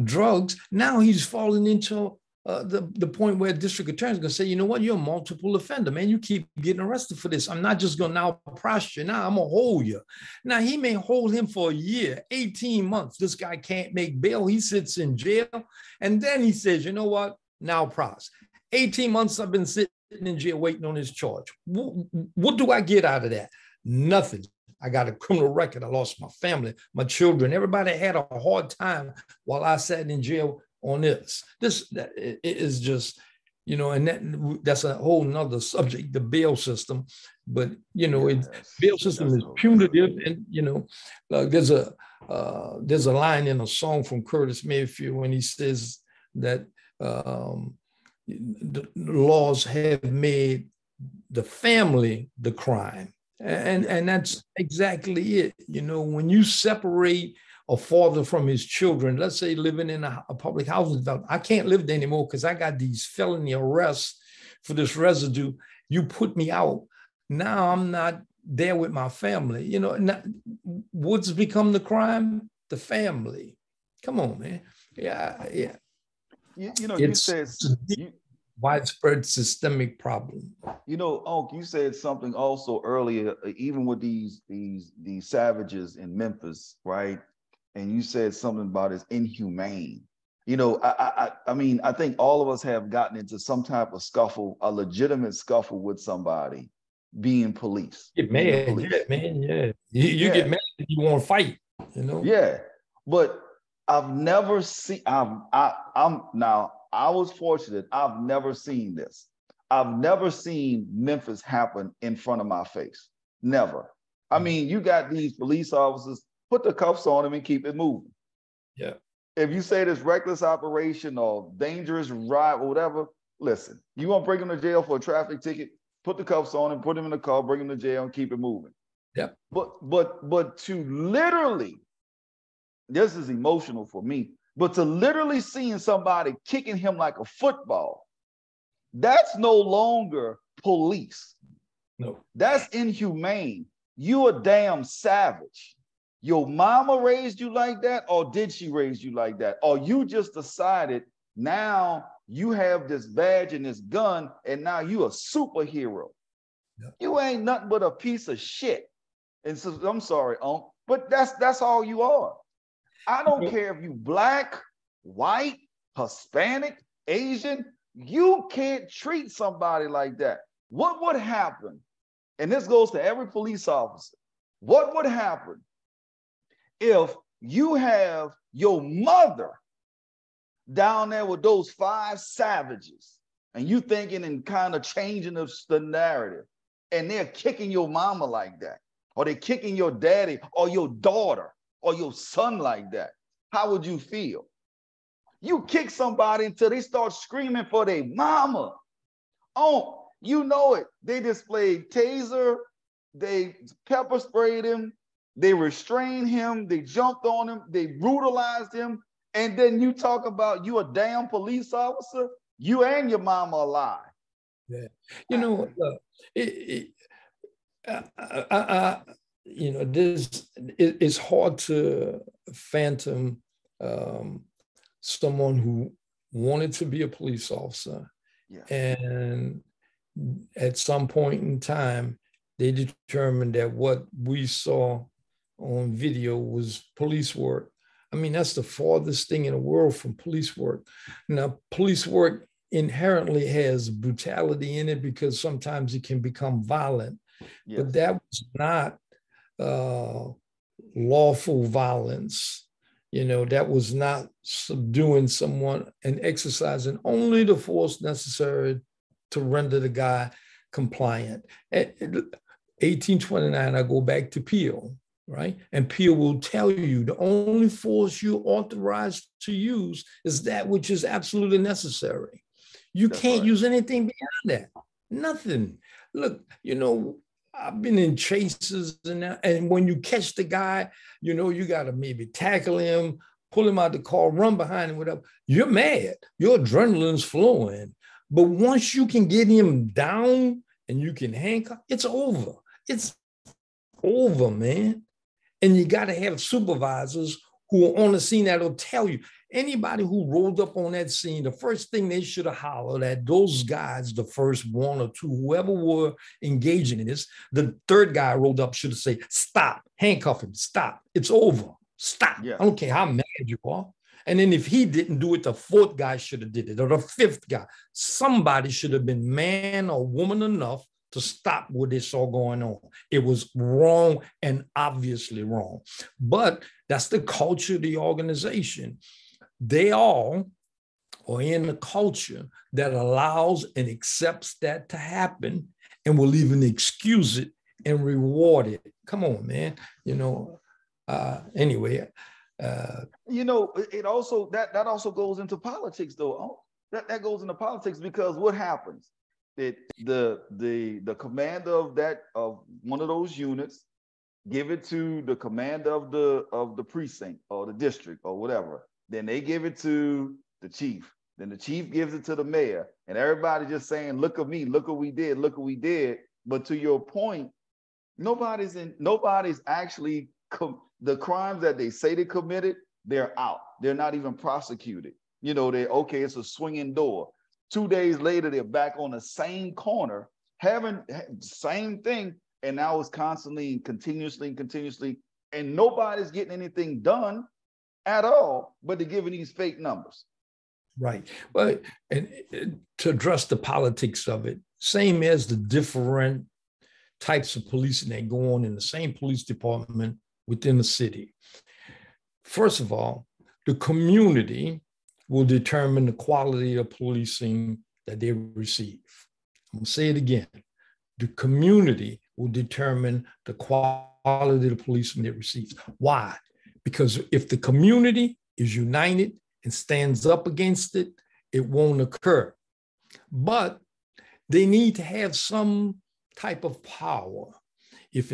drugs. Now he's falling into the point where district attorney's going to say, you know what, you're a multiple offender, man. You keep getting arrested for this. I'm not just going to now prosecute you. Now I'm going to hold you. Now he may hold him for a year, 18 months. This guy can't make bail. He sits in jail. And then he says, you know what, now prosecute. 18 months I've been sitting in jail waiting on his charge. What do I get out of that? Nothing. I got a criminal record. I lost my family, my children. Everybody had a hard time while I sat in jail on this. It is just, and that's a whole nother subject, the bail system. But, bail system is punitive. And, there's a line in a song from Curtis Mayfield when he says that the laws have made the family the crime. And that's exactly it. When you separate a father from his children, let's say living in a public housing development, I can't live there anymore because I got these felony arrests for this residue. You put me out. Now I'm not there with my family. What's become the crime? The family. Come on, man. Yeah. You said widespread systemic problem. You said something also earlier, even with these savages in Memphis, right? And you said something about it's inhumane. I think all of us have gotten into some type of scuffle, a legitimate scuffle with somebody being police. Get mad, man. Yeah. You get mad if you want to fight, Yeah. But I've never seen, I was fortunate. I've never seen this. I've never seen Memphis happen in front of my face. Never. I mean, you got these police officers, put the cuffs on them and keep it moving. Yeah. If you say this reckless operation or dangerous ride or whatever, listen, you want to bring them to jail for a traffic ticket, put the cuffs on him, put him in the car, bring him to jail and keep it moving. Yeah. But to literally, this is emotional for me, but to literally seeing somebody kicking him like a football, that's no longer police. No. That's inhumane. You a damn savage. Your mama raised you like that, or did she raise you like that? Or you just decided now you have this badge and this gun, and now you a superhero. Yep. You ain't nothing but a piece of shit. And so I'm sorry, but that's all you are. I don't care if you black, white, Hispanic, Asian, you can't treat somebody like that. What would happen? And this goes to every police officer. What would happen if you have your mother down there with those 5 savages and you thinking and kind of changing the narrative, and they're kicking your mama like that, or they're kicking your daddy or your daughter or your son like that? How would you feel? You kick somebody until they start screaming for their mama. Oh, you know it. They displayed taser, they pepper sprayed him, they restrained him, they jumped on him, they brutalized him, and then you talk about you a damn police officer? You and your mama alive. Yeah. It's hard to fathom someone who wanted to be a police officer, and at some point in time, they determined that what we saw on video was police work. I mean, that's the farthest thing in the world from police work. Now, police work inherently has brutality in it because sometimes it can become violent, but that was not lawful violence. That was not subduing someone and exercising only the force necessary to render the guy compliant. At 1829, I go back to Peel, right? And Peel will tell you the only force you're authorized to use is that which is absolutely necessary. You can't use anything beyond that. Nothing. Look, I've been in chases and when you catch the guy, you got to maybe tackle him, pull him out the car, run behind him, whatever. You're mad. Your adrenaline's flowing. But once you can get him down and you can handcuff, it's over. It's over, man. And you got to have supervisors who are on the scene that'll tell you. Anybody who rolled up on that scene, the first thing they should have hollered at those guys, the first 1 or 2, whoever were engaging in this, the third guy rolled up should have said, stop, handcuff him, stop, it's over, stop. Yeah. I don't care how mad you are. And then if he didn't do it, the fourth guy should have did it, or the fifth guy. Somebody should have been man or woman enough to stop what they saw going on. It was wrong and obviously wrong. But that's the culture of the organization. They all are in a culture that allows and accepts that to happen and will even excuse it and reward it. Come on, man. Anyway. It also that also goes into politics, though. Oh, that goes into politics, because what happens? The commander of one of those units give it to the commander of the precinct or the district or whatever. Then they give it to the chief. Then the chief gives it to the mayor, and everybody just saying, "Look at me! Look what we did! Look what we did!" But to your point, nobody's actually the crimes that they say they committed. They're out. They're not even prosecuted. Okay. It's a swinging door. 2 days later, they're back on the same corner, having same thing, and now it's constantly, continuously, and nobody's getting anything done at all. But they're giving these fake numbers. Right. Well, and to address the politics of it, same as the different types of policing that go on in the same police department within the city. First of all, the community will determine the quality of policing that they receive. I'm going to say it again. The community will determine the quality of the policing they receive. Why? Because if the community is united and stands up against it, it won't occur. But they need to have some type of power. If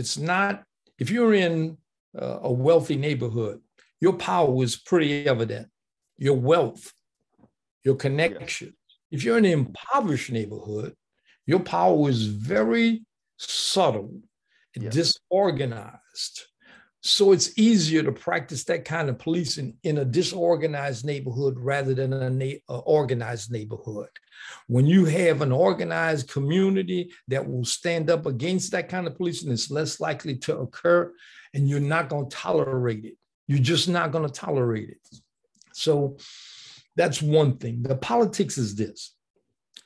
you're in a wealthy neighborhood, your power is pretty evident. Your wealth, your connection. Yes. If you're in an impoverished neighborhood, your power is very subtle, yes, disorganized. So it's easier to practice that kind of policing in a disorganized neighborhood rather than an organized neighborhood. When you have an organized community that will stand up against that kind of policing, it's less likely to occur, and you're not going to tolerate it. You're just not going to tolerate it. So that's one thing. The politics is this.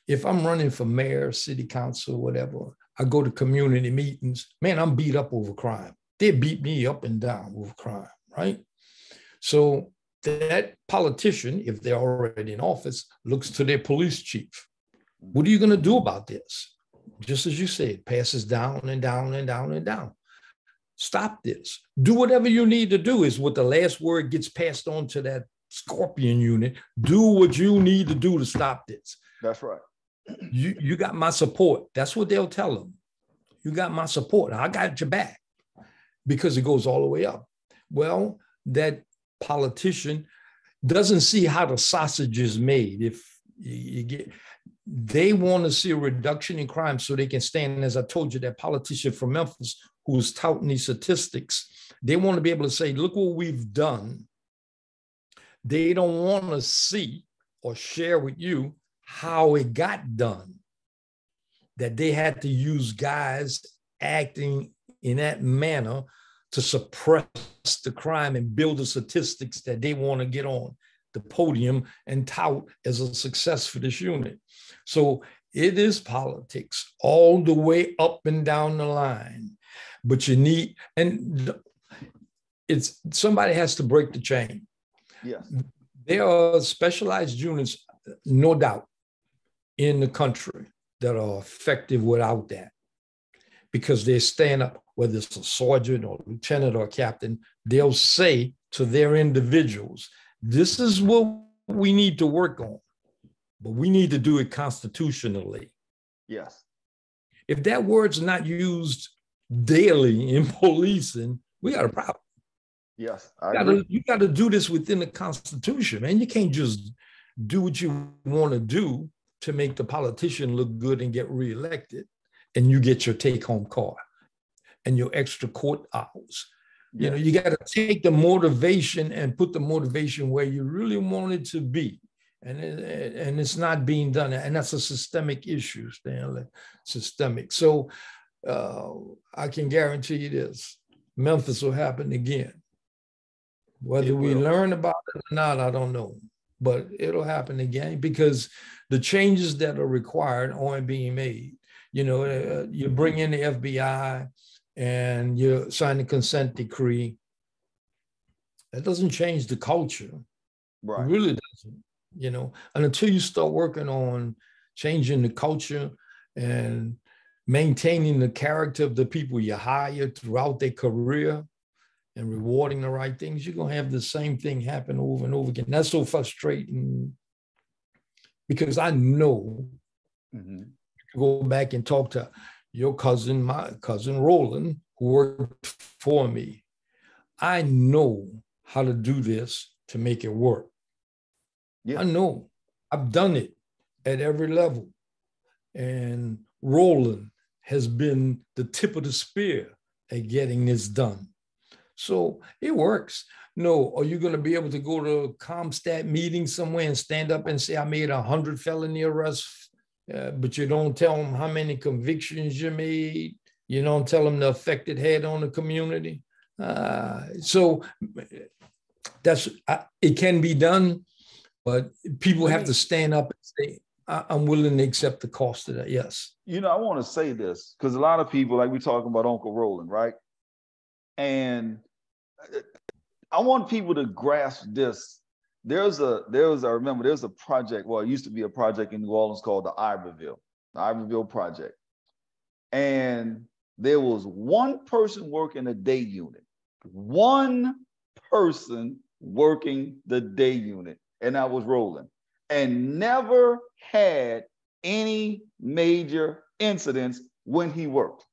If I'm running for mayor, city council, whatever, I go to community meetings, man, I'm beat up over crime. They beat me up and down with crime, right? So that politician, if they're already in office, looks to their police chief. What are you going to do about this? Just as you said, passes down and down and down and down. Stop this. Do whatever you need to do is what the last word gets passed on to that Scorpion unit. Do what you need to do to stop this. That's right. You got my support. That's what they'll tell them. You got my support. I got your back. Because it goes all the way up. Well, that politician doesn't see how the sausage is made. If they want to see a reduction in crime so they can stand, as I told you, that politician from Memphis who's touting these statistics, they want to be able to say, look what we've done. They don't want to see or share with you how it got done, that they had to use guys acting in that manner to suppress the crime and build the statistics that they want to get on the podium and tout as a success for this unit. So it is politics all the way up and down the line. But you need, and it's somebody has to break the chain. Yes. There are specialized units, no doubt, in the country that are effective without that, because they stand up, whether it's a sergeant or lieutenant or captain, they'll say to their individuals, this is what we need to work on, but we need to do it constitutionally. Yes. If that word's not used daily in policing, we got a problem. Yes. You got to do this within the Constitution, man. You can't just do what you want to do to make the politician look good and get reelected, and you get your take-home car and your extra court hours. You know, you got to take the motivation and put the motivation where you really want it to be. And it's not being done. And that's a systemic issue, Stanley, systemic. So I can guarantee you this, Memphis will happen again. Whether we learn about it or not, I don't know. But it'll happen again because the changes that are required aren't being made. You know, you bring in the FBI and you sign the consent decree. That doesn't change the culture. Right. It really doesn't, you know, and until you start working on changing the culture and maintaining the character of the people you hire throughout their career and rewarding the right things, you're going to have the same thing happen over and over again. That's so frustrating because I know, go back and talk to your cousin, my cousin Roland, who worked for me. I know how to do this to make it work. Yeah. I know. I've done it at every level. And Roland has been the tip of the spear at getting this done. So it works. No, are you going to be able to go to a CompStat meeting somewhere and stand up and say, I made 100 felony arrests, but you don't tell them how many convictions you made? You don't tell them the effect it had on the community? So that's, it can be done, but people have to stand up and say, I'm willing to accept the cost of that. Yes. You know, I want to say this because a lot of people, like we talking about Uncle Roland, right? And I want people to grasp this. I remember there's a project, well, it used to be a project in New Orleans called the Iberville Project. And there was one person working the day unit, one person working the day unit, and that was Roland, and never had any major incidents when he worked.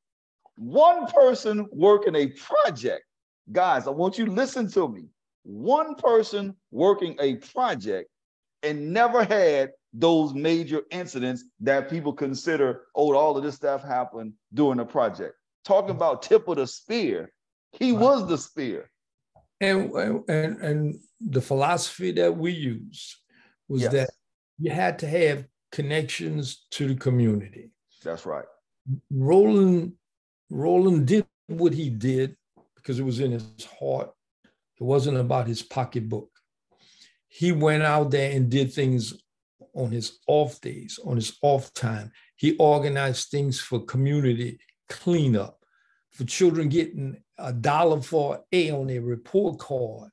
One person working a project. Guys, I want you to listen to me. One person working a project and never had those major incidents that people consider, oh, all of this stuff happened during the project. Talking about tip of the spear, he was the spear. And the philosophy that we used was that you had to have connections to the community. That's right. Roland did what he did because it was in his heart. It wasn't about his pocketbook. He went out there and did things on his off days, on his off time. He organized things for community cleanup, for children getting $1 for an A on their report card,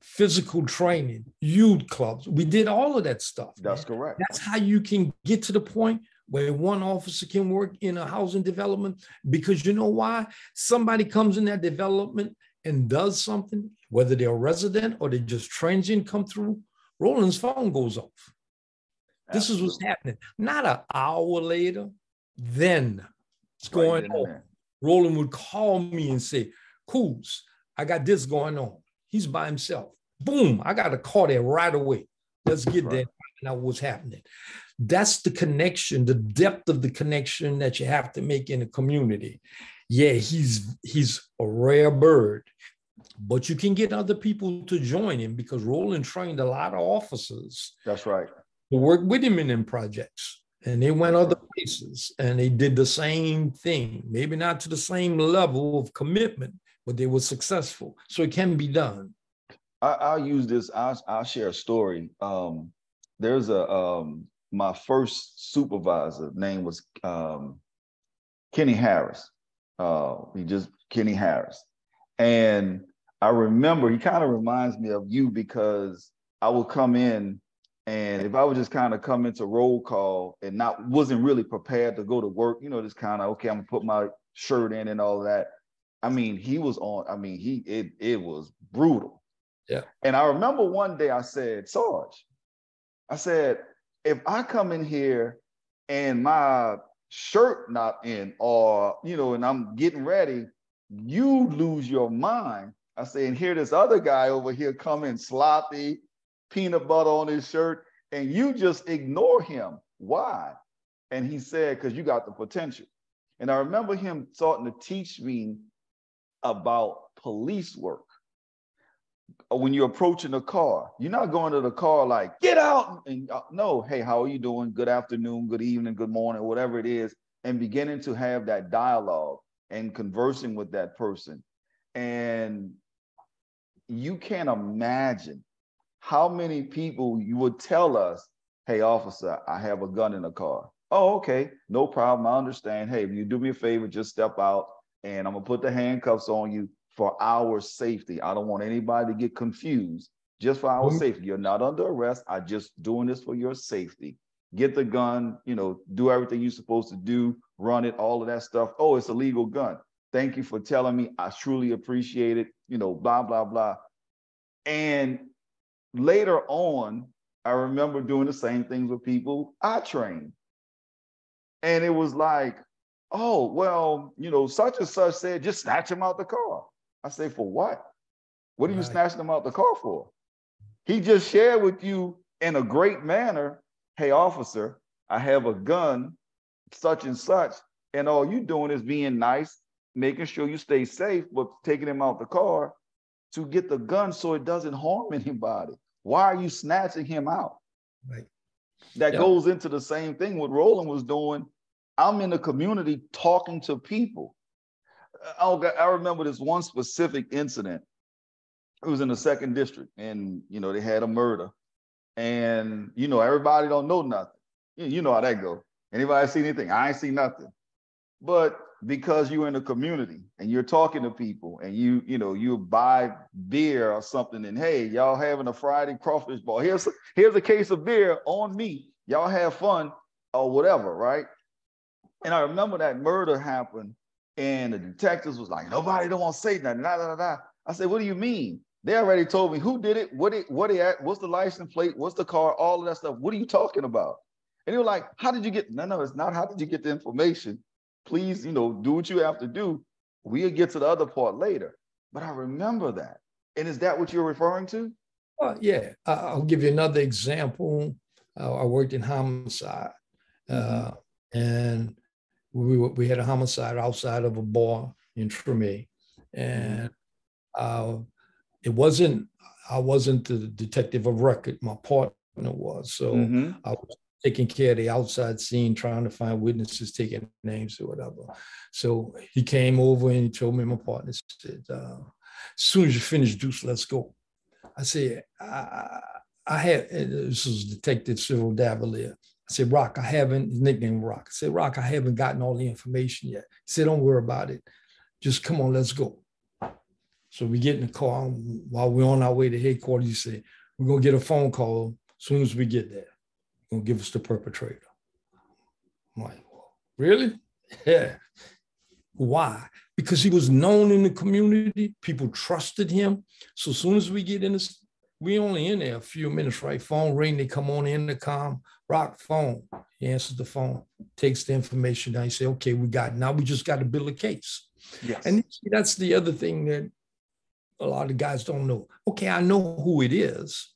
physical training, youth clubs. We did all of that stuff. That's correct. That's how you can get to the point where one officer can work in a housing development, because you know why? Somebody comes in that development and does something, whether they're a resident or they're just transient come through, Roland's phone goes off. Absolutely. This is what's happening. Not an hour later, then it's going on. Roland would call me and say, Coos, I got this going on. He's by himself. Boom, I got a call there right away. Let's get there. Find out what's happening. That's the connection, the depth of the connection that you have to make in a community. Yeah, he's a rare bird, but you can get other people to join him because Roland trained a lot of officers. That's right. To work with him in them projects. And they went other places and they did the same thing, maybe not to the same level of commitment, but they were successful. So it can be done. I'll use this. I'll share a story. There's my first supervisor name was Kenny Harris. Kenny Harris. And I remember, he kind of reminds me of you because I would come in, and if I would just kind of come into roll call and wasn't really prepared to go to work, you know, just kind of, okay, I'm gonna put my shirt in and all that. I mean, he was on, I mean, it was brutal. Yeah. And I remember one day I said, Sarge, I said, if I come in here and my shirt not in, or, you know, and I'm getting ready, you lose your mind. I say, and here this other guy over here coming sloppy, peanut butter on his shirt, and you just ignore him. Why? And he said, because you got the potential. And I remember him starting to teach me about police work. When you're approaching a car, you're not going to the car like, get out. And no, hey, how are you doing? Good afternoon, good evening, good morning, whatever it is. And beginning to have that dialogue and conversing with that person. And you can't imagine how many people you would tell us, hey, officer, I have a gun in the car. Oh, okay, no problem. I understand. Hey, if you do me a favor, just step out and I'm gonna put the handcuffs on you for our safety. I don't want anybody to get confused. Just for our safety. You're not under arrest. I'm just doing this for your safety. Get the gun, do everything you're supposed to do, run it, all of that stuff. Oh, it's a legal gun. Thank you for telling me. I truly appreciate it, blah, blah, blah. And later on, I remember doing the same things with people I trained. And it was like, oh, well, such and such said, just snatch him out the car. I say, for what? What are you snatching him out the car for? He just shared with you in a great manner, hey, officer, I have a gun, such and such, and all you doing is being nice, making sure you stay safe, but taking him out the car to get the gun so it doesn't harm anybody. Why are you snatching him out? Right. That goes into the same thing what Roland was doing. I'm in the community talking to people. I remember this one specific incident. It was in the 2nd district, and they had a murder, and everybody don't know nothing. You know how that go. Anybody see anything? I ain't see nothing. But because you're in the community and you're talking to people, and you buy beer or something, and hey, y'all having a Friday crawfish ball. Here's a case of beer on me. Y'all have fun or whatever, right? And I remember that murder happened, and the detectives was like, nobody don't want to say nothing. Nah, nah, nah, nah. I said, what do you mean? They already told me who did it, what's the license plate, what's the car, all of that stuff. What are you talking about? And they were like, how did you get? No, it's not how did you get the information. Please, do what you have to do. We'll get to the other part later. But I remember that. And is that what you're referring to? Yeah. I'll give you another example. I worked in homicide, and we had a homicide outside of a bar in Treme, and I wasn't the detective of record. My partner was. So I was taking care of the outside scene, trying to find witnesses, taking names or whatever. So he came over and he told me, my partner said, as soon as you finish, Deuce, let's go. I said, this was Detective Cyril Davalier. I said, Rock, his nickname Rock. I said, Rock, I haven't gotten all the information yet. He said, don't worry about it. Just come on, let's go. So we get in the car. While we're on our way to headquarters, he said, we're going to get a phone call as soon as we get there. Going to give us the perpetrator. I'm like, really? Yeah. Why? Because he was known in the community. People trusted him. So as soon as we get in this, we only in there a few minutes, right? Phone ring, they come on the intercom, Rock, phone. He answers the phone, takes the information down. He say, okay, we got it. Now we just got to build a case. Yes. And that's the other thing that a lot of guys don't know. Okay, I know who it is,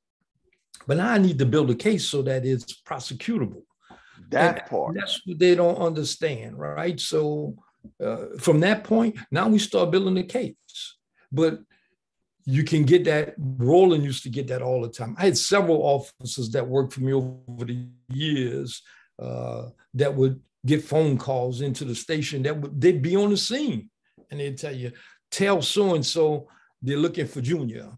but now I need to build a case so that it's prosecutable. That part. That's what they don't understand, right? So from that point, now we start building the case. But you can get that. Roland used to get that all the time. I had several officers that worked for me over the years that would get phone calls into the station they'd be on the scene and they'd tell you, tell so-and-so they're looking for Junior.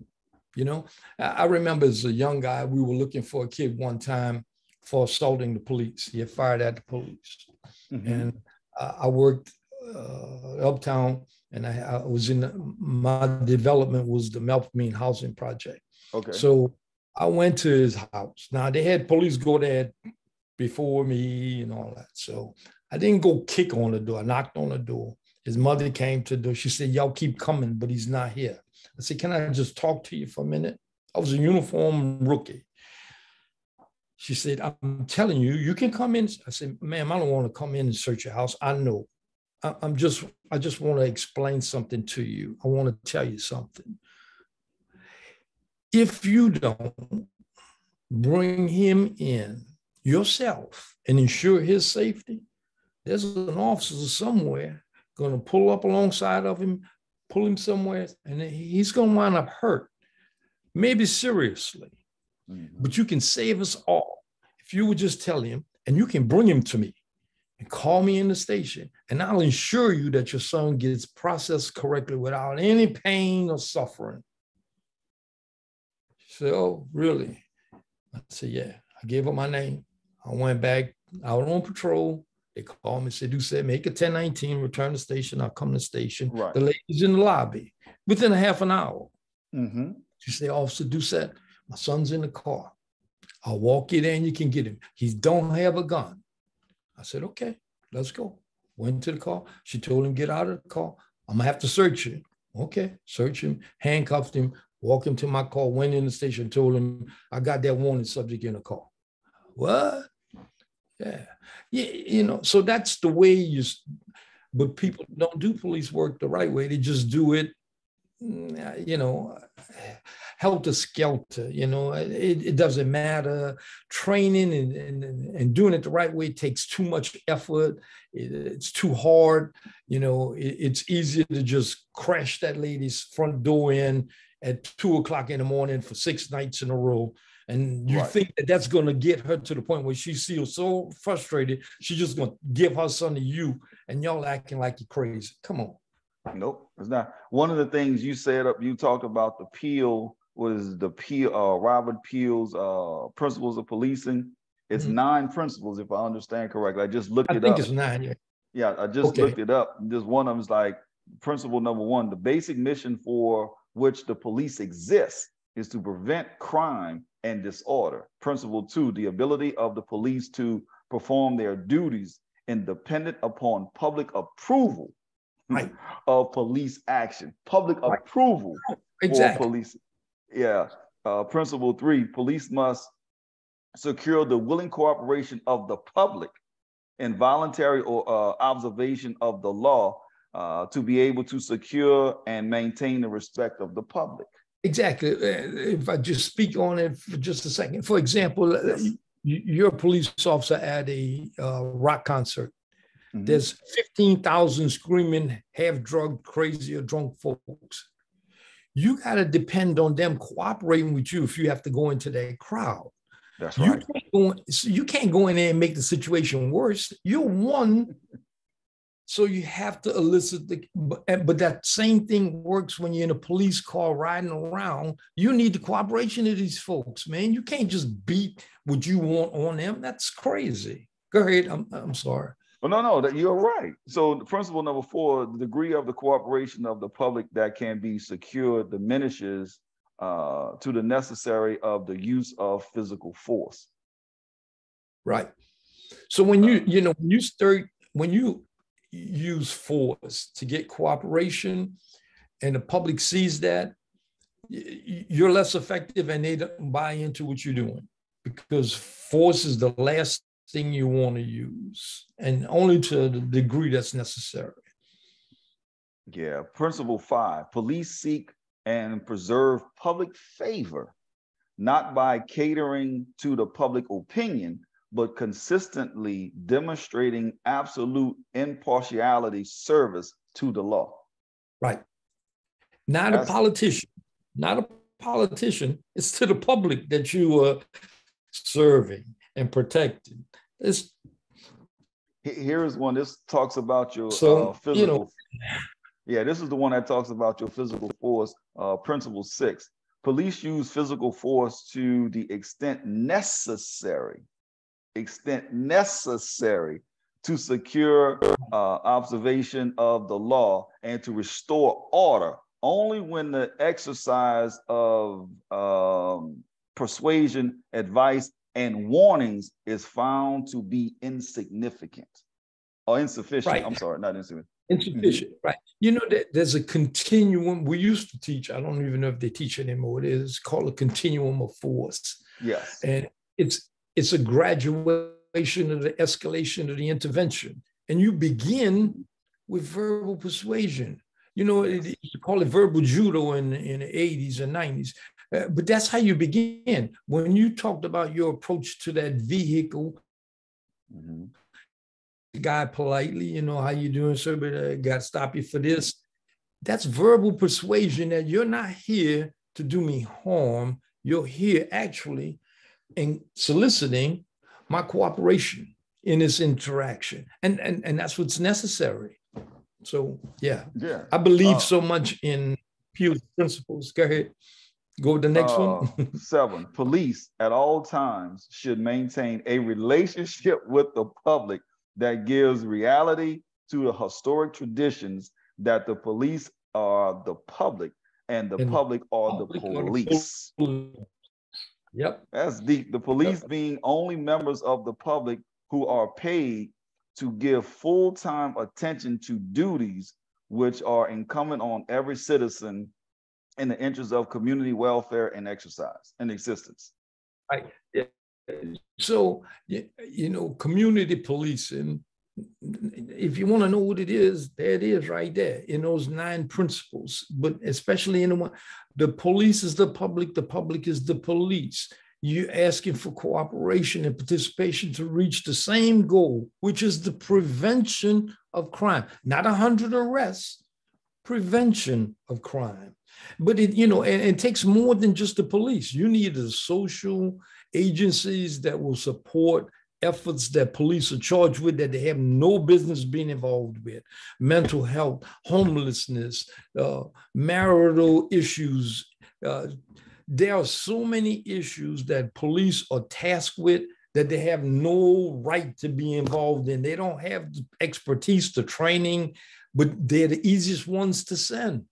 I remember as a young guy, we were looking for a kid one time for assaulting the police. He had fired at the police. And I worked uptown, and I was my development was the Melpomene Housing Project. Okay. So I went to his house. Now they had police go there before me and all that. So I didn't go kick on the door. I knocked on the door. His mother came to the door. She said, y'all keep coming, but he's not here. I said, can I just talk to you for a minute? I was a uniform rookie. She said, I'm telling you, you can come in. I said, ma'am, I don't want to come in and search your house. I know. I just want to explain something to you. I want to tell you something. If you don't bring him in yourself and ensure his safety, there's an officer somewhere going to pull up alongside of him, pull him somewhere, and he's going to wind up hurt, maybe seriously. But you can save us all if you would just tell him, and you can bring him to me and call me in the station, and I'll ensure you that your son gets processed correctly without any pain or suffering. said, oh, really? I said, yeah. I gave her my name. I went back out on patrol. They called me, said, Doucette, make a 1019, return to the station. I'll come to the station. Right. The lady's in the lobby within a half an hour. Mm-hmm. She said, Officer Doucette, my son's in the car. I'll walk you there and you can get him. He don't have a gun. I said, okay, let's go. Went to the car. She told him, get out of the car. I'm going to have to search him. Okay, search him, handcuffed him, walked him to my car, went in the station, told him, I got that wanted subject in the car. What? Yeah. You know, so that's the way but people don't do police work the right way. They just do it, you know, helter-skelter, you know, it doesn't matter. Training and doing it the right way takes too much effort. It's too hard. You know, it's easier to just crash that lady's front door in at 2:00 in the morning for 6 nights in a row. And you think that that's going to get her to the point where she feels so frustrated, she's just going to give her son to you and y'all acting like you're crazy. Come on. Nope, it's not. One of the things you talked about the Peel, Robert Peel's principles of policing. It's 9 principles, if I understand correctly. I just looked it up. I think it's 9, yeah. Yeah, I just looked it up. Just one of them is like principle number 1, the basic mission for which the police exists is to prevent crime and disorder. Principle 2, the ability of the police to perform their duties independent upon public approval of police action. Public approval for police. Yeah. Principle 3, police must secure the willing cooperation of the public in voluntary or observation of the law to be able to secure and maintain the respect of the public. Exactly. If I just speak on it for just a second. For example, you're a police officer at a rock concert. Mm-hmm. There's 15,000 screaming, half-drugged, crazy or drunk folks. You got to depend on them cooperating with you if you have to go into that crowd. That's right. You can't go in there and make the situation worse. You're one. So you have to elicit but that same thing works when you're in a police car riding around. You need the cooperation of these folks, man. You can't just beat what you want on them. That's crazy. Go ahead. I'm sorry. Well, no, you're right. So the principle number 4, the degree of the cooperation of the public that can be secured diminishes to the necessary of the use of physical force. Right. So when when you use force to get cooperation and the public sees that, you're less effective and they don't buy into what you're doing, because force is the last thing you want to use, and only to the degree that's necessary. Yeah. Principle 5, police seek and preserve public favor, not by catering to the public opinion, but consistently demonstrating absolute impartiality service to the law. Right. Not a politician. It's to the public that you are serving and protecting. Here's one. This talks about your physical. You know, yeah, this is the one that talks about your physical force. Principle 6. Police use physical force to the extent necessary to secure observation of the law and to restore order only when the exercise of persuasion, advice, and warnings is found to be insignificant or insufficient. Right. I'm sorry, not insignificant. Insufficient, right. You know, there's a continuum. We used to teach, I don't even know if they teach anymore. It is called a continuum of force. Yes. And it's a graduation of the escalation of the intervention. And you begin with verbal persuasion. You know, they used to call it verbal judo in the 80s and 90s. But that's how you begin. When you talked about your approach to that vehicle, the guy politely, you know, how you doing, sir, but I got to stop you for this. That's verbal persuasion that you're not here to do me harm. You're here actually and soliciting my cooperation in this interaction. And that's what's necessary. So, yeah. I believe so much in Peel's principles. Go ahead. Go with the next one. 7, police at all times should maintain a relationship with the public that gives reality to the historic traditions that the police are the public and the public are the police. Yep. That's deep. The police being only members of the public who are paid to give full-time attention to duties which are incumbent on every citizen in the interest of community welfare and exercise and existence. Right. Yeah. So, community policing, if you want to know what it is, there it is right there in those 9 principles. But especially in the one, the police is the public is the police. You're asking for cooperation and participation to reach the same goal, which is the prevention of crime. Not 100 arrests, prevention of crime. But it takes more than just the police. You need the social agencies that will support efforts that police are charged with that they have no business being involved with. Mental health, homelessness, marital issues. There are so many issues that police are tasked with that they have no right to be involved in. They don't have the expertise, the training, but they're the easiest ones to send.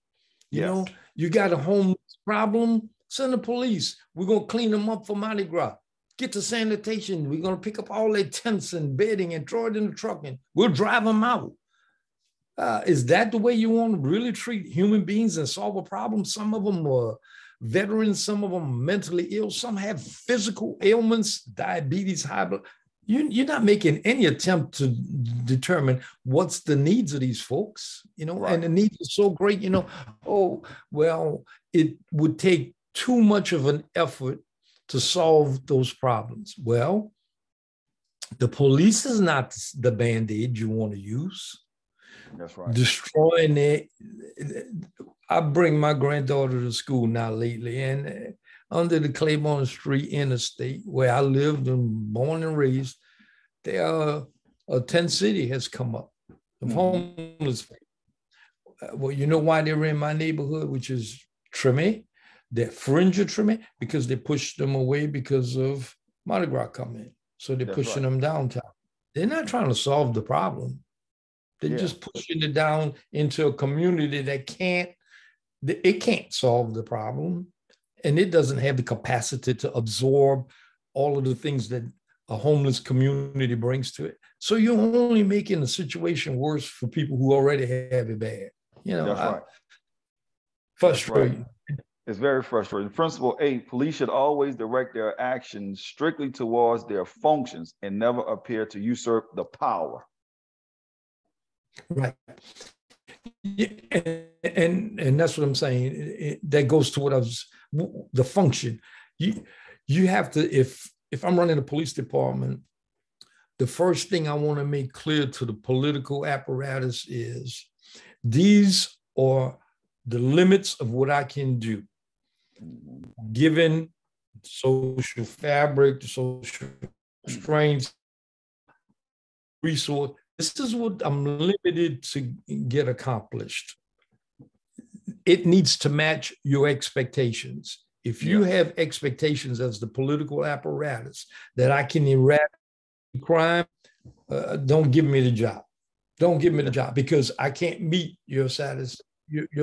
You got a homeless problem, send the police. We're going to clean them up for Mardi Gras. Get to sanitation. We're going to pick up all their tents and bedding and throw it in the truck and we'll drive them out. Is that the way you want to really treat human beings and solve a problem? Some of them are veterans, some of them are mentally ill, some have physical ailments, diabetes, high blood. You're not making any attempt to determine what's the needs of these folks, right. And the needs are so great, it would take too much of an effort to solve those problems. Well, the police is not the Band-Aid you want to use. That's right. Destroying it. I bring my granddaughter to school now lately, and under the Claiborne Street interstate where I lived and born and raised, there are a tent city has come up of homeless people. Well, you know why they're in my neighborhood, which is Treme? They're fringe of Treme because they pushed them away because of Mardi Gras coming. So they're pushing them downtown. They're not trying to solve the problem. They're just pushing it down into a community that can't solve the problem. And it doesn't have the capacity to absorb all of the things that a homeless community brings to it. So you're only making the situation worse for people who already have it bad. That's right. Frustrating. Right. It's very frustrating. Principle 8, police should always direct their actions strictly towards their functions and never appear to usurp the power. Right. And that's what I'm saying. That goes to the function. You have to, if I'm running a police department, the first thing I want to make clear to the political apparatus is these are the limits of what I can do, given social fabric, the social strengths, resource. This is what I'm limited to get accomplished. It needs to match your expectations. If you have expectations as the political apparatus that I can eradicate crime, don't give me the job. Don't give me the job because I can't meet your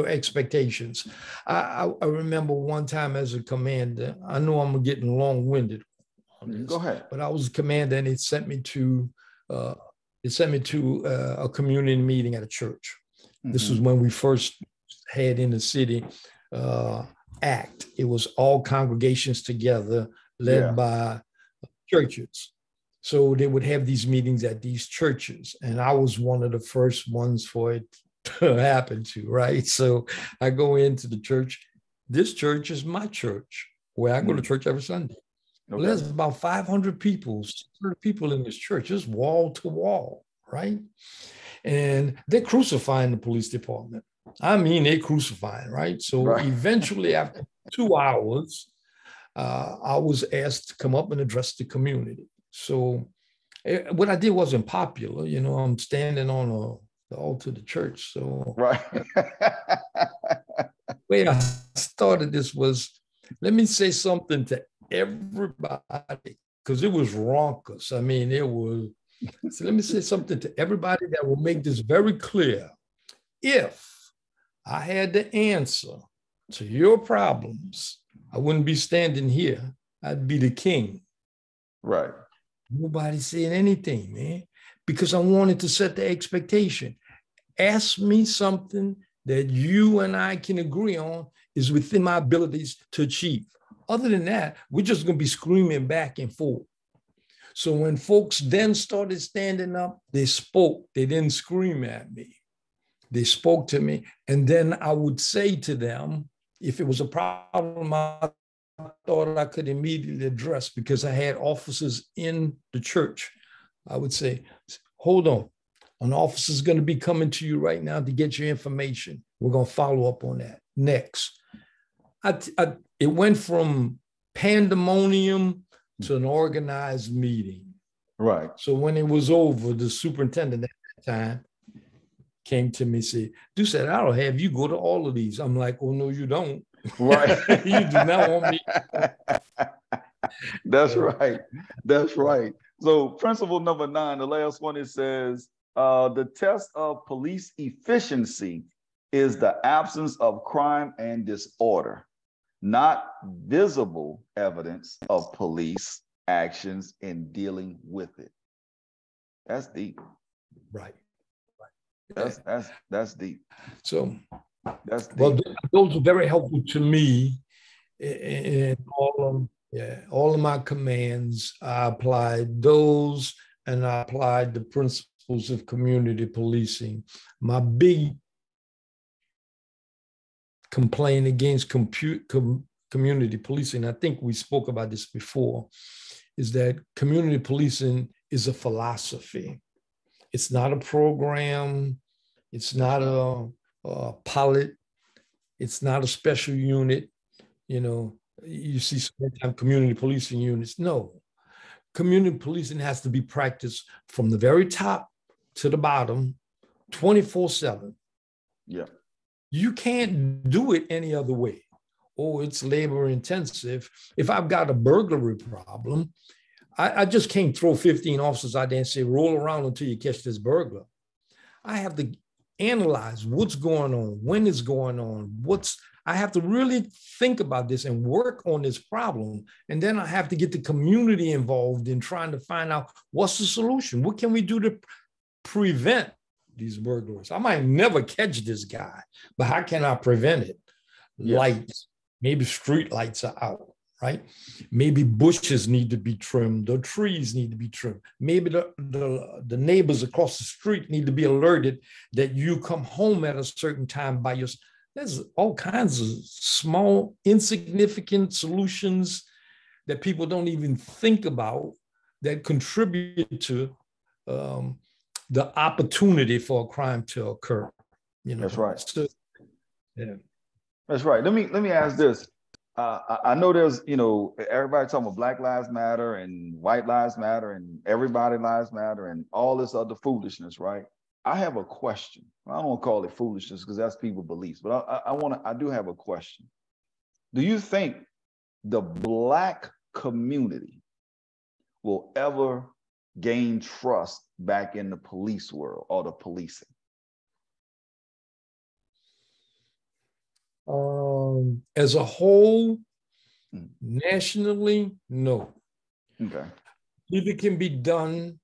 expectations. I remember one time as a commander, I know I'm getting long-winded on this. Go ahead. But I was a commander and it sent me to a community meeting at a church. This was when we first had in the city ACT. It was all congregations together led by churches. So they would have these meetings at these churches. And I was one of the first ones for it to happen to, right? So I go into the church. This church is my church where I go to church every Sunday. Okay. Well, there's about 500 people, 600 people in this church, just wall to wall, right? And they're crucifying the police department. I mean, they're crucifying, right? So eventually, after 2 hours, I was asked to come up and address the community. So what I did wasn't popular. I'm standing on the altar of the church. So the way I started this was, let me say something to everybody, because it was raucous. I mean, it was, so let me say something to everybody that will make this very clear. If I had the answer to your problems, I wouldn't be standing here. I'd be the king. Right. Nobody saying anything, man, because I wanted to set the expectation. Ask me something that you and I can agree on is within my abilities to achieve. Other than that, we're just going to be screaming back and forth. So when folks then started standing up, they spoke. They didn't scream at me. They spoke to me. And then I would say to them, if it was a problem I thought I could immediately address, because I had officers in the church, I would say, hold on. An officer is going to be coming to you right now to get your information. We're going to follow up on that. Next. It went from pandemonium to an organized meeting. Right. So when it was over, the superintendent at that time came to me and said, Doucette, I'll have you go to all of these. I'm like, oh, no, you don't. Right. You do not want me. That's right. That's right. So principle number 9, the last one, it says, the test of police efficiency is the absence of crime and disorder, not visible evidence of police actions in dealing with it. That's deep. Right. That's deep. So that's deep. Well, those are very helpful to me, and all of my commands. I applied those, and I applied the principles of community policing. My big complaint against community policing, I think we spoke about this before, is that community policing is a philosophy. It's not a program. It's not a pilot. It's not a special unit. You know, you see sometimes community policing units. No, community policing has to be practiced from the very top to the bottom, 24/7. Yeah. You can't do it any other way. Oh, it's labor intensive. If I've got a burglary problem, I just can't throw 15 officers out there and say, roll around until you catch this burglar. I have to analyze what's going on, when it's going on, I have to really think about this and work on this problem. And then I have to get the community involved in trying to find out what's the solution. What can we do to prevent these burglars? I might never catch this guy, but how can I prevent it? Yes. Lights, maybe street lights are out, right? Maybe bushes need to be trimmed, or trees need to be trimmed. Maybe the neighbors across the street need to be alerted that you come home at a certain time by yourself. There's all kinds of small, insignificant solutions that people don't even think about that contribute to the opportunity for a crime to occur. You know, that's right. So, yeah, that's right. Let me ask this. I know there's, everybody talking about Black Lives Matter and White Lives Matter and everybody lives matter and all this other foolishness, right? I have a question. I don't want to call it foolishness because that's people's beliefs, but I do have a question. Do you think the Black community will ever gain trust back in the police world or the policing? As a whole, nationally, no. Okay. It can be done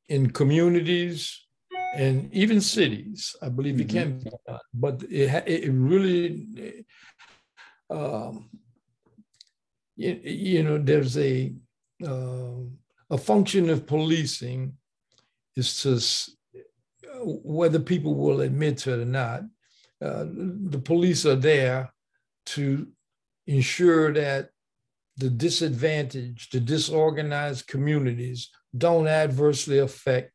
in communities and even cities. I believe it can be done, but it really, there's a function of policing is to, whether people will admit to it or not, the police are there to ensure that the disadvantaged, the disorganized communities don't adversely affect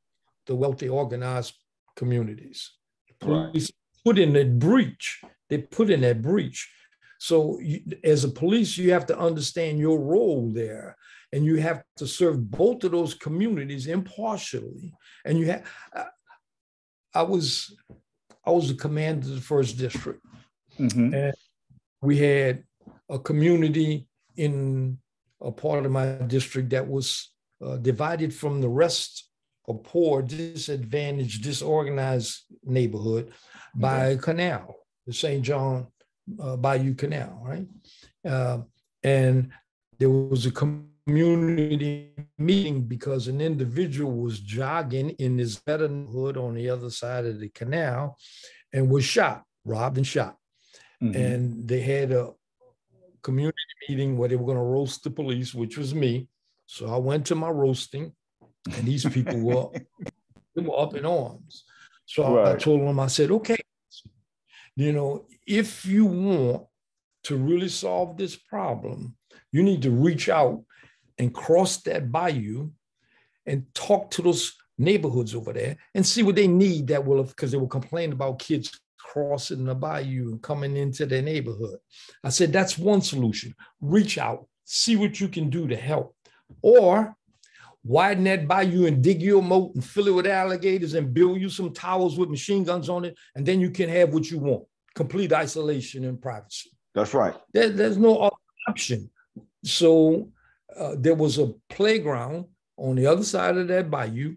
the wealthy, organized communities. Police put in that breach. They put in that breach. So as a police, you have to understand your role there, and you have to serve both of those communities impartially. And you have, I was the commander of the 1st District, and we had a community in a part of my district that was divided from the rest, a poor, disadvantaged, disorganized neighborhood by a canal, the St. John Bayou Canal, right? And there was a community meeting because an individual was jogging in this better neighborhood on the other side of the canal and was shot, robbed and shot. Mm-hmm. And they had a community meeting where they were going to roast the police, which was me. So I went to my roasting, and these people were up in arms. So I told them, I said, okay, if you want to really solve this problem, you need to reach out and cross that bayou and talk to those neighborhoods over there and see what they need that will, because they were complaining about kids crossing the bayou and coming into their neighborhood. I said, that's one solution. Reach out, see what you can do to help. Or widen that bayou and dig you a moat and fill it with alligators and build you some towers with machine guns on it. And then you can have what you want, complete isolation and privacy. That's right. There's no other option. So there was a playground on the other side of that bayou,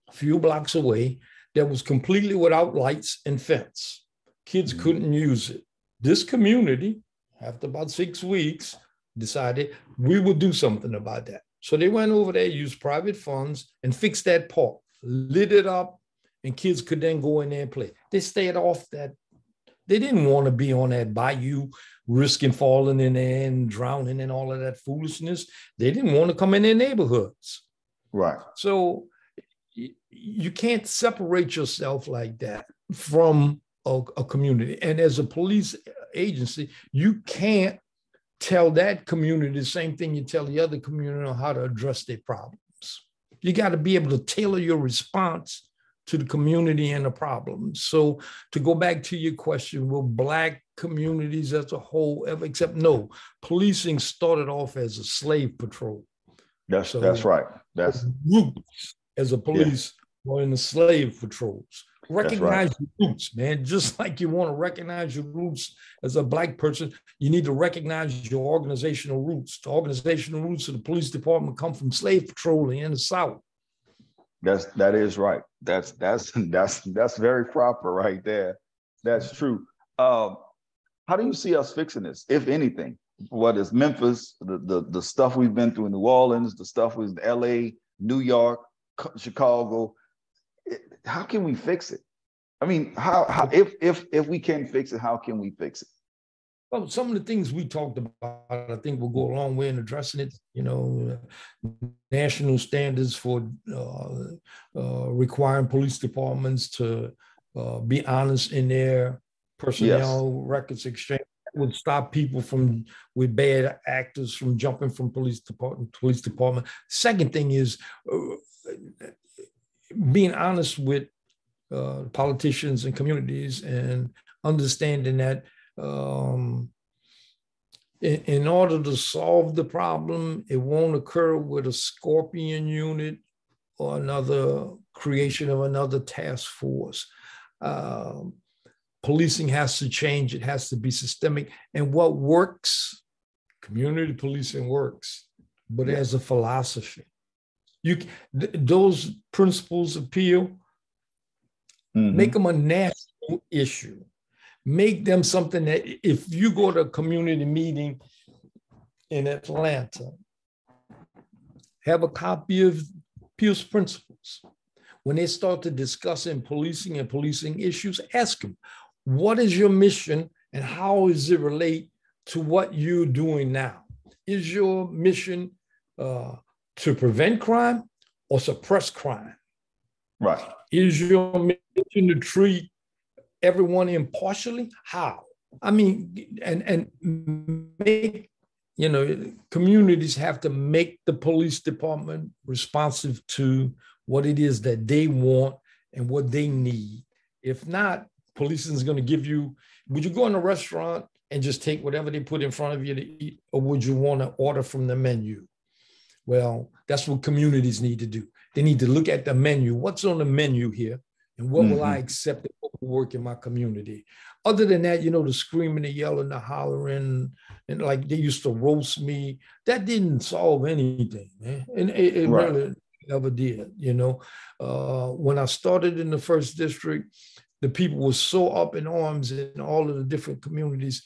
a few blocks away, that was completely without lights and fence. Kids couldn't use it. This community, after about 6 weeks, decided we would do something about that. So they went over there, used private funds, and fixed that park, lit it up, and kids could then go in there and play. They stayed off that. They didn't want to be on that bayou, risking falling in there and drowning and all of that foolishness. They didn't want to come in their neighborhoods. Right. So you can't separate yourself like that from a community. And as a police agency, you can't tell that community the same thing you tell the other community on how to address their problems. You got to be able to tailor your response to the community and the problems. So to go back to your question, will Black communities as a whole ever accept? No, policing started off as a slave patrol. That's right. That's roots as a police or in the slave patrols. Recognize your roots, man. Just like you want to recognize your roots as a Black person, you need to recognize your organizational roots. The organizational roots of the police department come from slave patrolling in the South. That is right. That's very proper right there. That's true. How do you see us fixing this, if anything? What is Memphis, the stuff we've been through in New Orleans, the stuff with LA, New York, Chicago? How can we fix it? I mean, how if we can fix it, how can we fix it? Well, some of the things we talked about, I think will go a long way in addressing it. National standards for requiring police departments to be honest in their personnel records exchange. That would stop people with bad actors from jumping from police department. Second thing is being honest with politicians and communities and understanding that in order to solve the problem, it won't occur with a Scorpion unit or another creation of another task force. Policing has to change. It has to be systemic. And what works, community policing works, but as a philosophy. Those principles appeal, make them a national issue. Make them something that if you go to a community meeting in Atlanta, have a copy of Peel's principles. When they start to discussing policing and policing issues, ask them, what is your mission and how does it relate to what you're doing now? Is your mission to prevent crime or suppress crime? Right. Is your mission to treat everyone impartially? How? I mean, and make, communities have to make the police department responsive to what it is that they want and what they need. If not, policing is going to give you, would you go in a restaurant and just take whatever they put in front of you to eat, or would you want to order from the menu? Well, that's what communities need to do. They need to look at the menu. What's on the menu here? And what will I accept and what work in my community. Other than that, the screaming, the yelling, the hollering, and like they used to roast me, that didn't solve anything, man. And it Right. really never did, When I started in the first district, the people were so up in arms in all of the different communities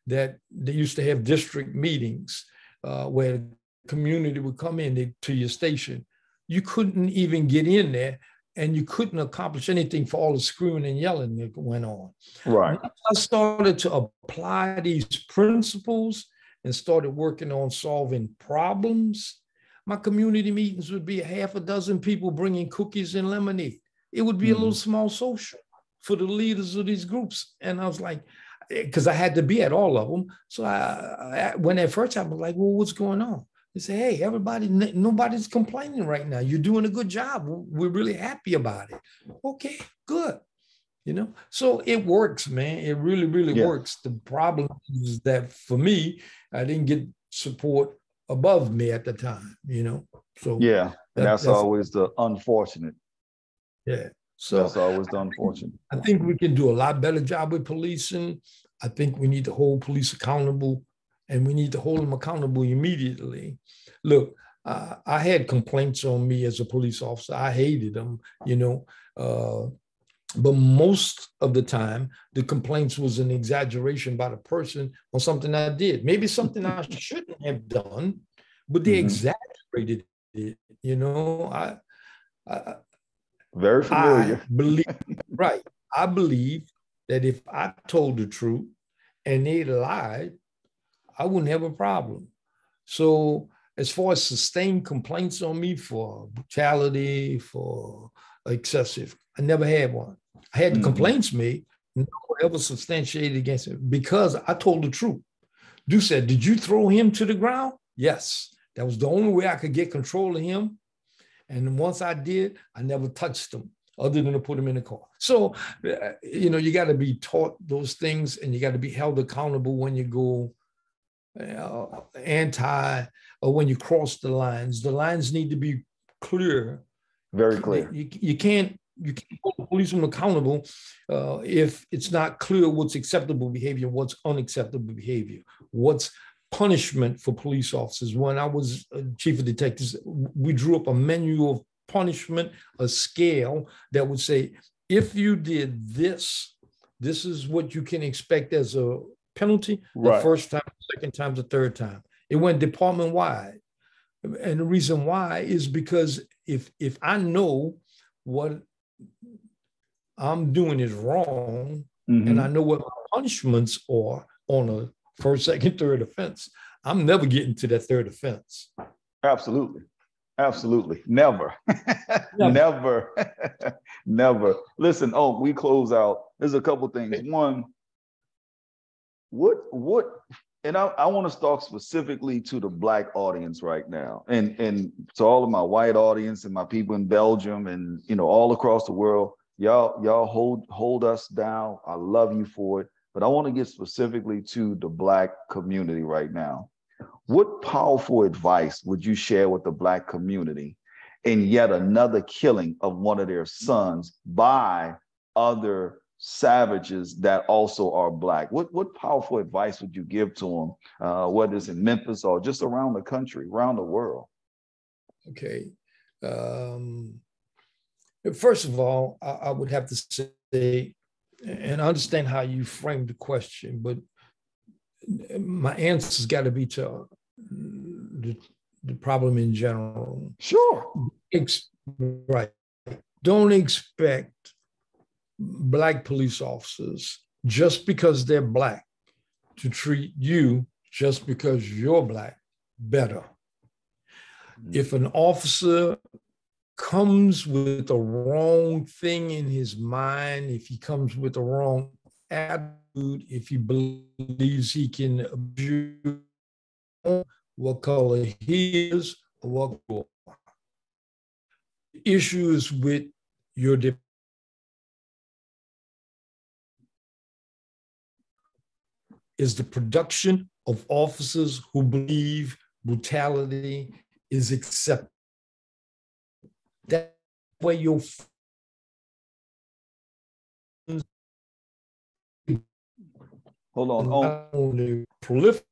that they used to have district meetings where the community would come in to your station. You couldn't even get in there, and you couldn't accomplish anything for all the screaming and yelling that went on. Right. Once I started to apply these principles and started working on solving problems, my community meetings would be a half a dozen people bringing cookies and lemonade. It would be a little small social for the leaders of these groups. And I was like, because I had to be at all of them. So when at first I was like, well, what's going on? They say, hey, everybody, nobody's complaining right now. You're doing a good job. We're really happy about it. Okay, good. So it works, man. It really, really works. The problem is that for me, I didn't get support above me at the time, So and that's always the unfortunate. Yeah. So that's always the unfortunate. I think we can do a lot better job with policing. I think we need to hold police accountable, and we need to hold them accountable immediately. Look, I had complaints on me as a police officer. I hated them, but most of the time, the complaints was an exaggeration by the person on something I did. Maybe something I shouldn't have done, but they exaggerated it. Very familiar. I believe that if I told the truth and they lied, I wouldn't have a problem. So as far as sustained complaints on me for brutality, for excessive, I never had one. I had the complaints made, no one ever substantiated against it because I told the truth. Duke said, did you throw him to the ground? Yes. That was the only way I could get control of him. And once I did, I never touched him other than to put him in the car. So, you got to be taught those things, and you got to be held accountable when you go anti or when you cross the lines. The lines need to be clear. Very clear. You can't hold the policeman accountable if it's not clear what's acceptable behavior, what's unacceptable behavior, what's punishment for police officers. When I was chief of detectives, we drew up a menu of punishment, a scale that would say, if you did this, this is what you can expect as a penalty the first time, second time, the third time. It went department wide. And the reason why is because if I know what I'm doing is wrong, and I know what my punishments are on a first, second, third offense, I'm never getting to that third offense. Absolutely. Never. Never. Listen, we close out. There's a couple things. One, what, and I want to talk specifically to the Black audience right now, and to all of my white audience and my people in Belgium and all across the world. Y'all hold us down. I love you for it. But I want to get specifically to the Black community right now. What powerful advice would you share with the Black community in yet another killing of one of their sons by other savages that also are Black? What powerful advice would you give to them, whether it's in Memphis or just around the country, around the world? Okay. First of all, I would have to say, and I understand how you framed the question, but my answer's got to be to the problem in general. Sure. Right. Don't expect Black police officers, just because they're Black, to treat you, just because you're Black, better. If an officer comes with the wrong thing in his mind, if he comes with the wrong attitude, if he believes he can abuse what color he is or what color. Issues with your is the production of officers who believe brutality is acceptable. That way you'll Hold on. not only prolific,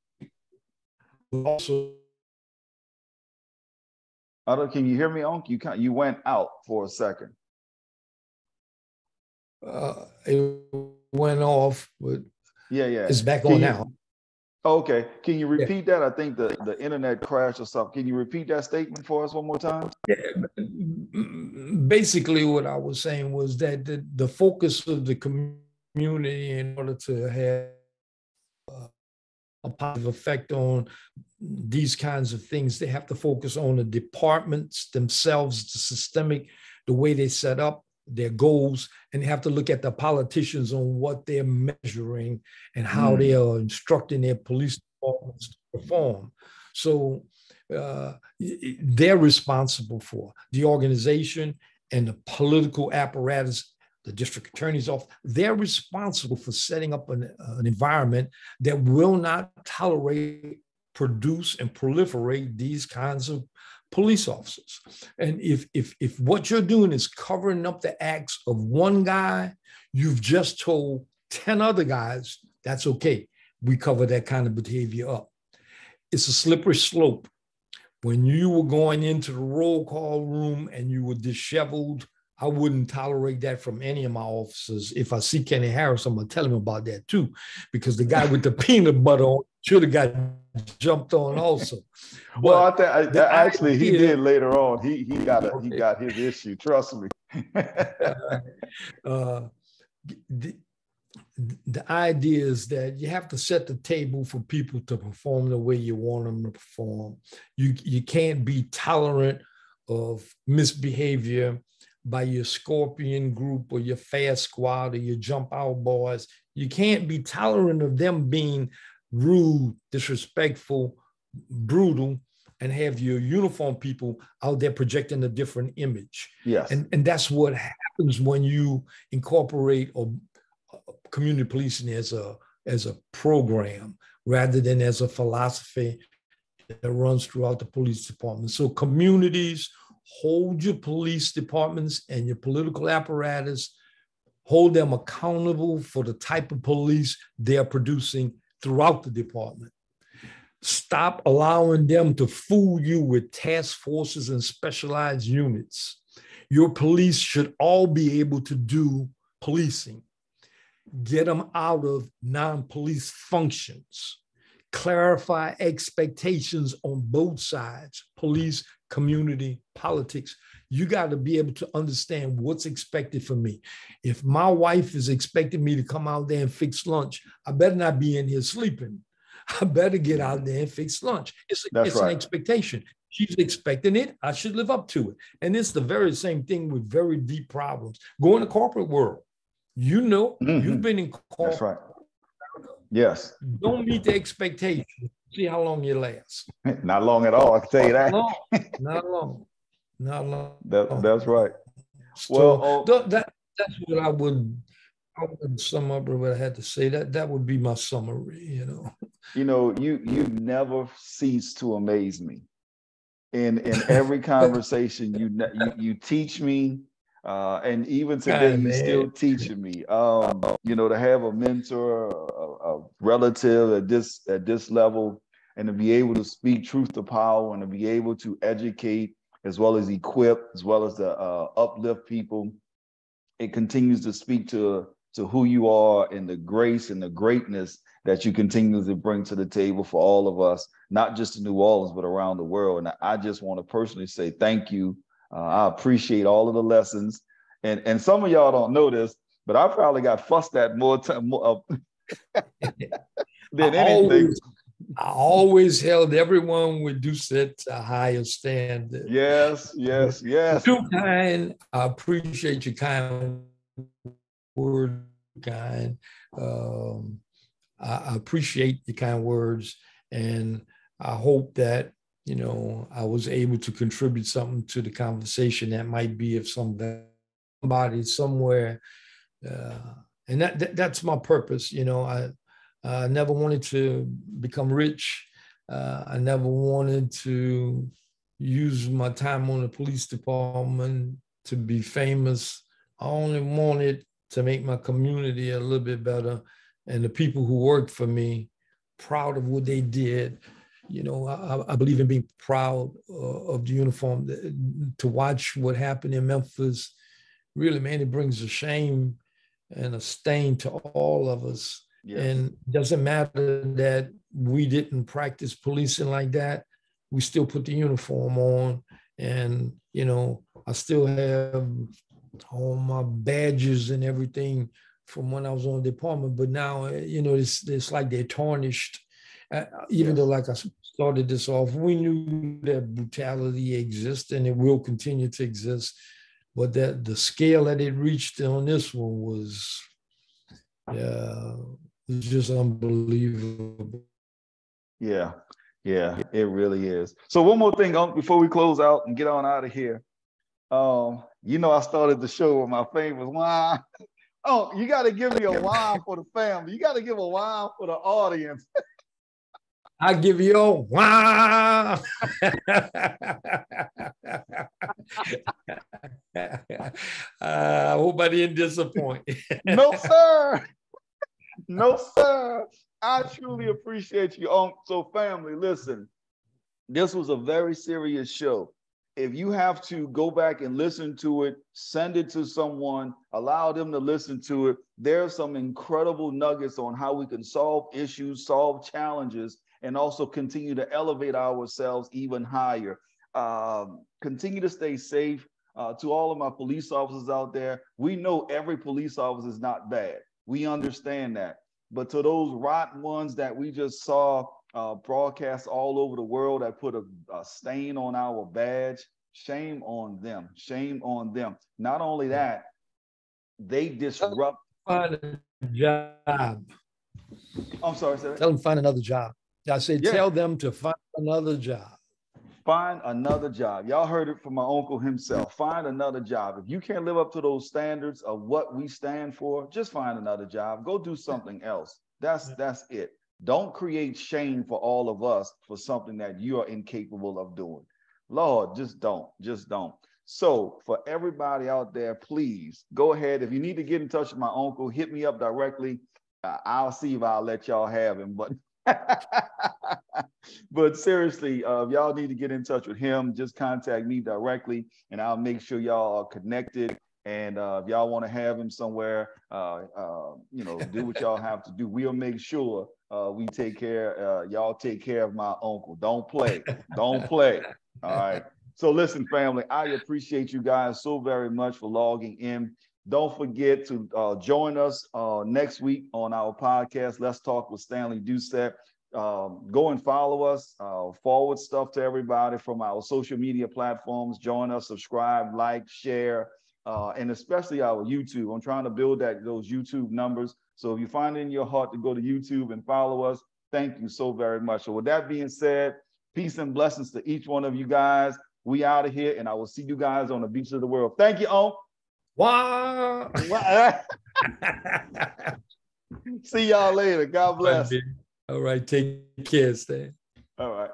but also. Can you hear me, Onk? You went out for a second. It went off, but yeah. It's back on now. Okay. Can you repeat that? I think the internet crashed or something. Can you repeat that statement for us one more time? Basically, what I was saying was that the focus of the community, in order to have a positive effect on these kinds of things, they have to focus on the departments themselves, the systemic, the way they set up their goals, and they have to look at the politicians on what they're measuring and how they are instructing their police departments to perform. So they're responsible for the organization and the political apparatus, the district attorney's office. They're responsible for setting up an environment that will not tolerate, produce, and proliferate these kinds of police officers. And if what you're doing is covering up the acts of one guy, you've just told 10 other guys, that's okay. We cover that kind of behavior up. It's a slippery slope. When you were going into the roll call room and you were disheveled, I wouldn't tolerate that from any of my officers. If I see Kenny Harris, I'm going to tell him about that too, because the guy with the peanut butter on should have got jumped on also. Well, actually, he did later on. He got his issue. Trust me. The idea is that you have to set the table for people to perform the way you want them to perform. You can't be tolerant of misbehavior by your Scorpion group or your Fast Squad or your Jump Out boys. You can't be tolerant of them being rude, disrespectful, brutal, and have your uniform people out there projecting a different image. Yes. And that's what happens when you incorporate community policing as a program rather than as a philosophy that runs throughout the police department. So communities, hold your police departments and your political apparatus, hold them accountable for the type of police they're producing throughout the department. Stop allowing them to fool you with task forces and specialized units. Your police should all be able to do policing. Get them out of non-police functions. Clarify expectations on both sides, police, community, politics. You got to be able to understand what's expected from me. If my wife is expecting me to come out there and fix lunch, I better not be in here sleeping. I better get out there and fix lunch. It's an expectation. She's expecting it. I should live up to it. And it's the very same thing with very deep problems. Go in the corporate world. You know, you've been in corporate. That's right. Yes. Don't meet the expectation. See how long you last. Not long at all, I can tell you that. Not long. That's right. So that's what I would sum up what I had to say. That would be my summary, You never cease to amaze me. In every conversation, you teach me. And even today, you're still teaching me, to have a mentor, a relative at this level, and to be able to speak truth to power and to be able to educate as well as equip, as well as to uplift people. It continues to speak to who you are and the grace and the greatness that you continue to bring to the table for all of us, not just in New Orleans, but around the world. And I just want to personally say thank you. I appreciate all of the lessons, and some of y'all don't know this, but I probably got fussed at more than anything. I always held everyone with Doucette to a higher standard. Yes. Too kind. I appreciate your kind word, kind. I appreciate your kind words, and I hope that I was able to contribute something to the conversation that might be of somebody somewhere. And that's my purpose. I never wanted to become rich. I never wanted to use my time on the police department to be famous. I only wanted to make my community a little bit better and the people who worked for me proud of what they did. You know, I believe in being proud of the uniform. To watch what happened in Memphis, really, man, it brings a shame and a stain to all of us. Yes. And it doesn't matter that we didn't practice policing like that. We still put the uniform on. And, you know, I still have all my badges and everything from when I was on the department. But now, you know, it's like they're tarnished. Even though, like I started this off, we knew that brutality exists and it will continue to exist. But that the scale that it reached on this one was just unbelievable. Yeah, it really is. So one more thing before we close out and get on out of here. You know, I started the show with my famous wine. Oh, you got to give me a wine for the family. You got to give a wine for the audience. I give you a wine. I hope I didn't disappoint. No, sir. No, sir. I truly appreciate you. So family, listen, this was a very serious show. If you have to go back and listen to it, send it to someone, allow them to listen to it. There's some incredible nuggets on how we can solve issues, solve challenges, and also continue to elevate ourselves even higher. Continue to stay safe. To all of my police officers out there, we know every police officer is not bad. We understand that. But to those rotten ones that we just saw broadcast all over the world that put a stain on our badge, shame on them. Shame on them. Not only that, they disrupt. Find a job. I'm sorry, sir. Tell them to find another job. I said, tell them to find another job. Find another job. Y'all heard it from my uncle himself. Find another job. If you can't live up to those standards of what we stand for, just find another job. Go do something else. That's it. Don't create shame for all of us for something that you are incapable of doing. Lord, just don't. Just don't. So for everybody out there, please go ahead. If you need to get in touch with my uncle, hit me up directly. I'll see if I'll let y'all have him. But seriously, if y'all need to get in touch with him, just contact me directly and I'll make sure y'all are connected. And if y'all want to have him somewhere, you know, do what y'all have to do. We'll make sure we take care, y'all take care of my uncle. Don't play. Don't play. All right. So listen, family, I appreciate you guys so very much for logging in. Don't forget to join us next week on our podcast, Let's Talk with Stanley Doucette. Go and follow us, forward stuff to everybody from our social media platforms. Join us, subscribe, like, share, and especially our YouTube. I'm trying to build those YouTube numbers. So if you find it in your heart to go to YouTube and follow us, thank you so very much. So with that being said, peace and blessings to each one of you guys. We out of here, and I will see you guys on the beach of the world. Thank you, Om. Wow. See y'all later. God bless. All right. Take care, Stan. All right.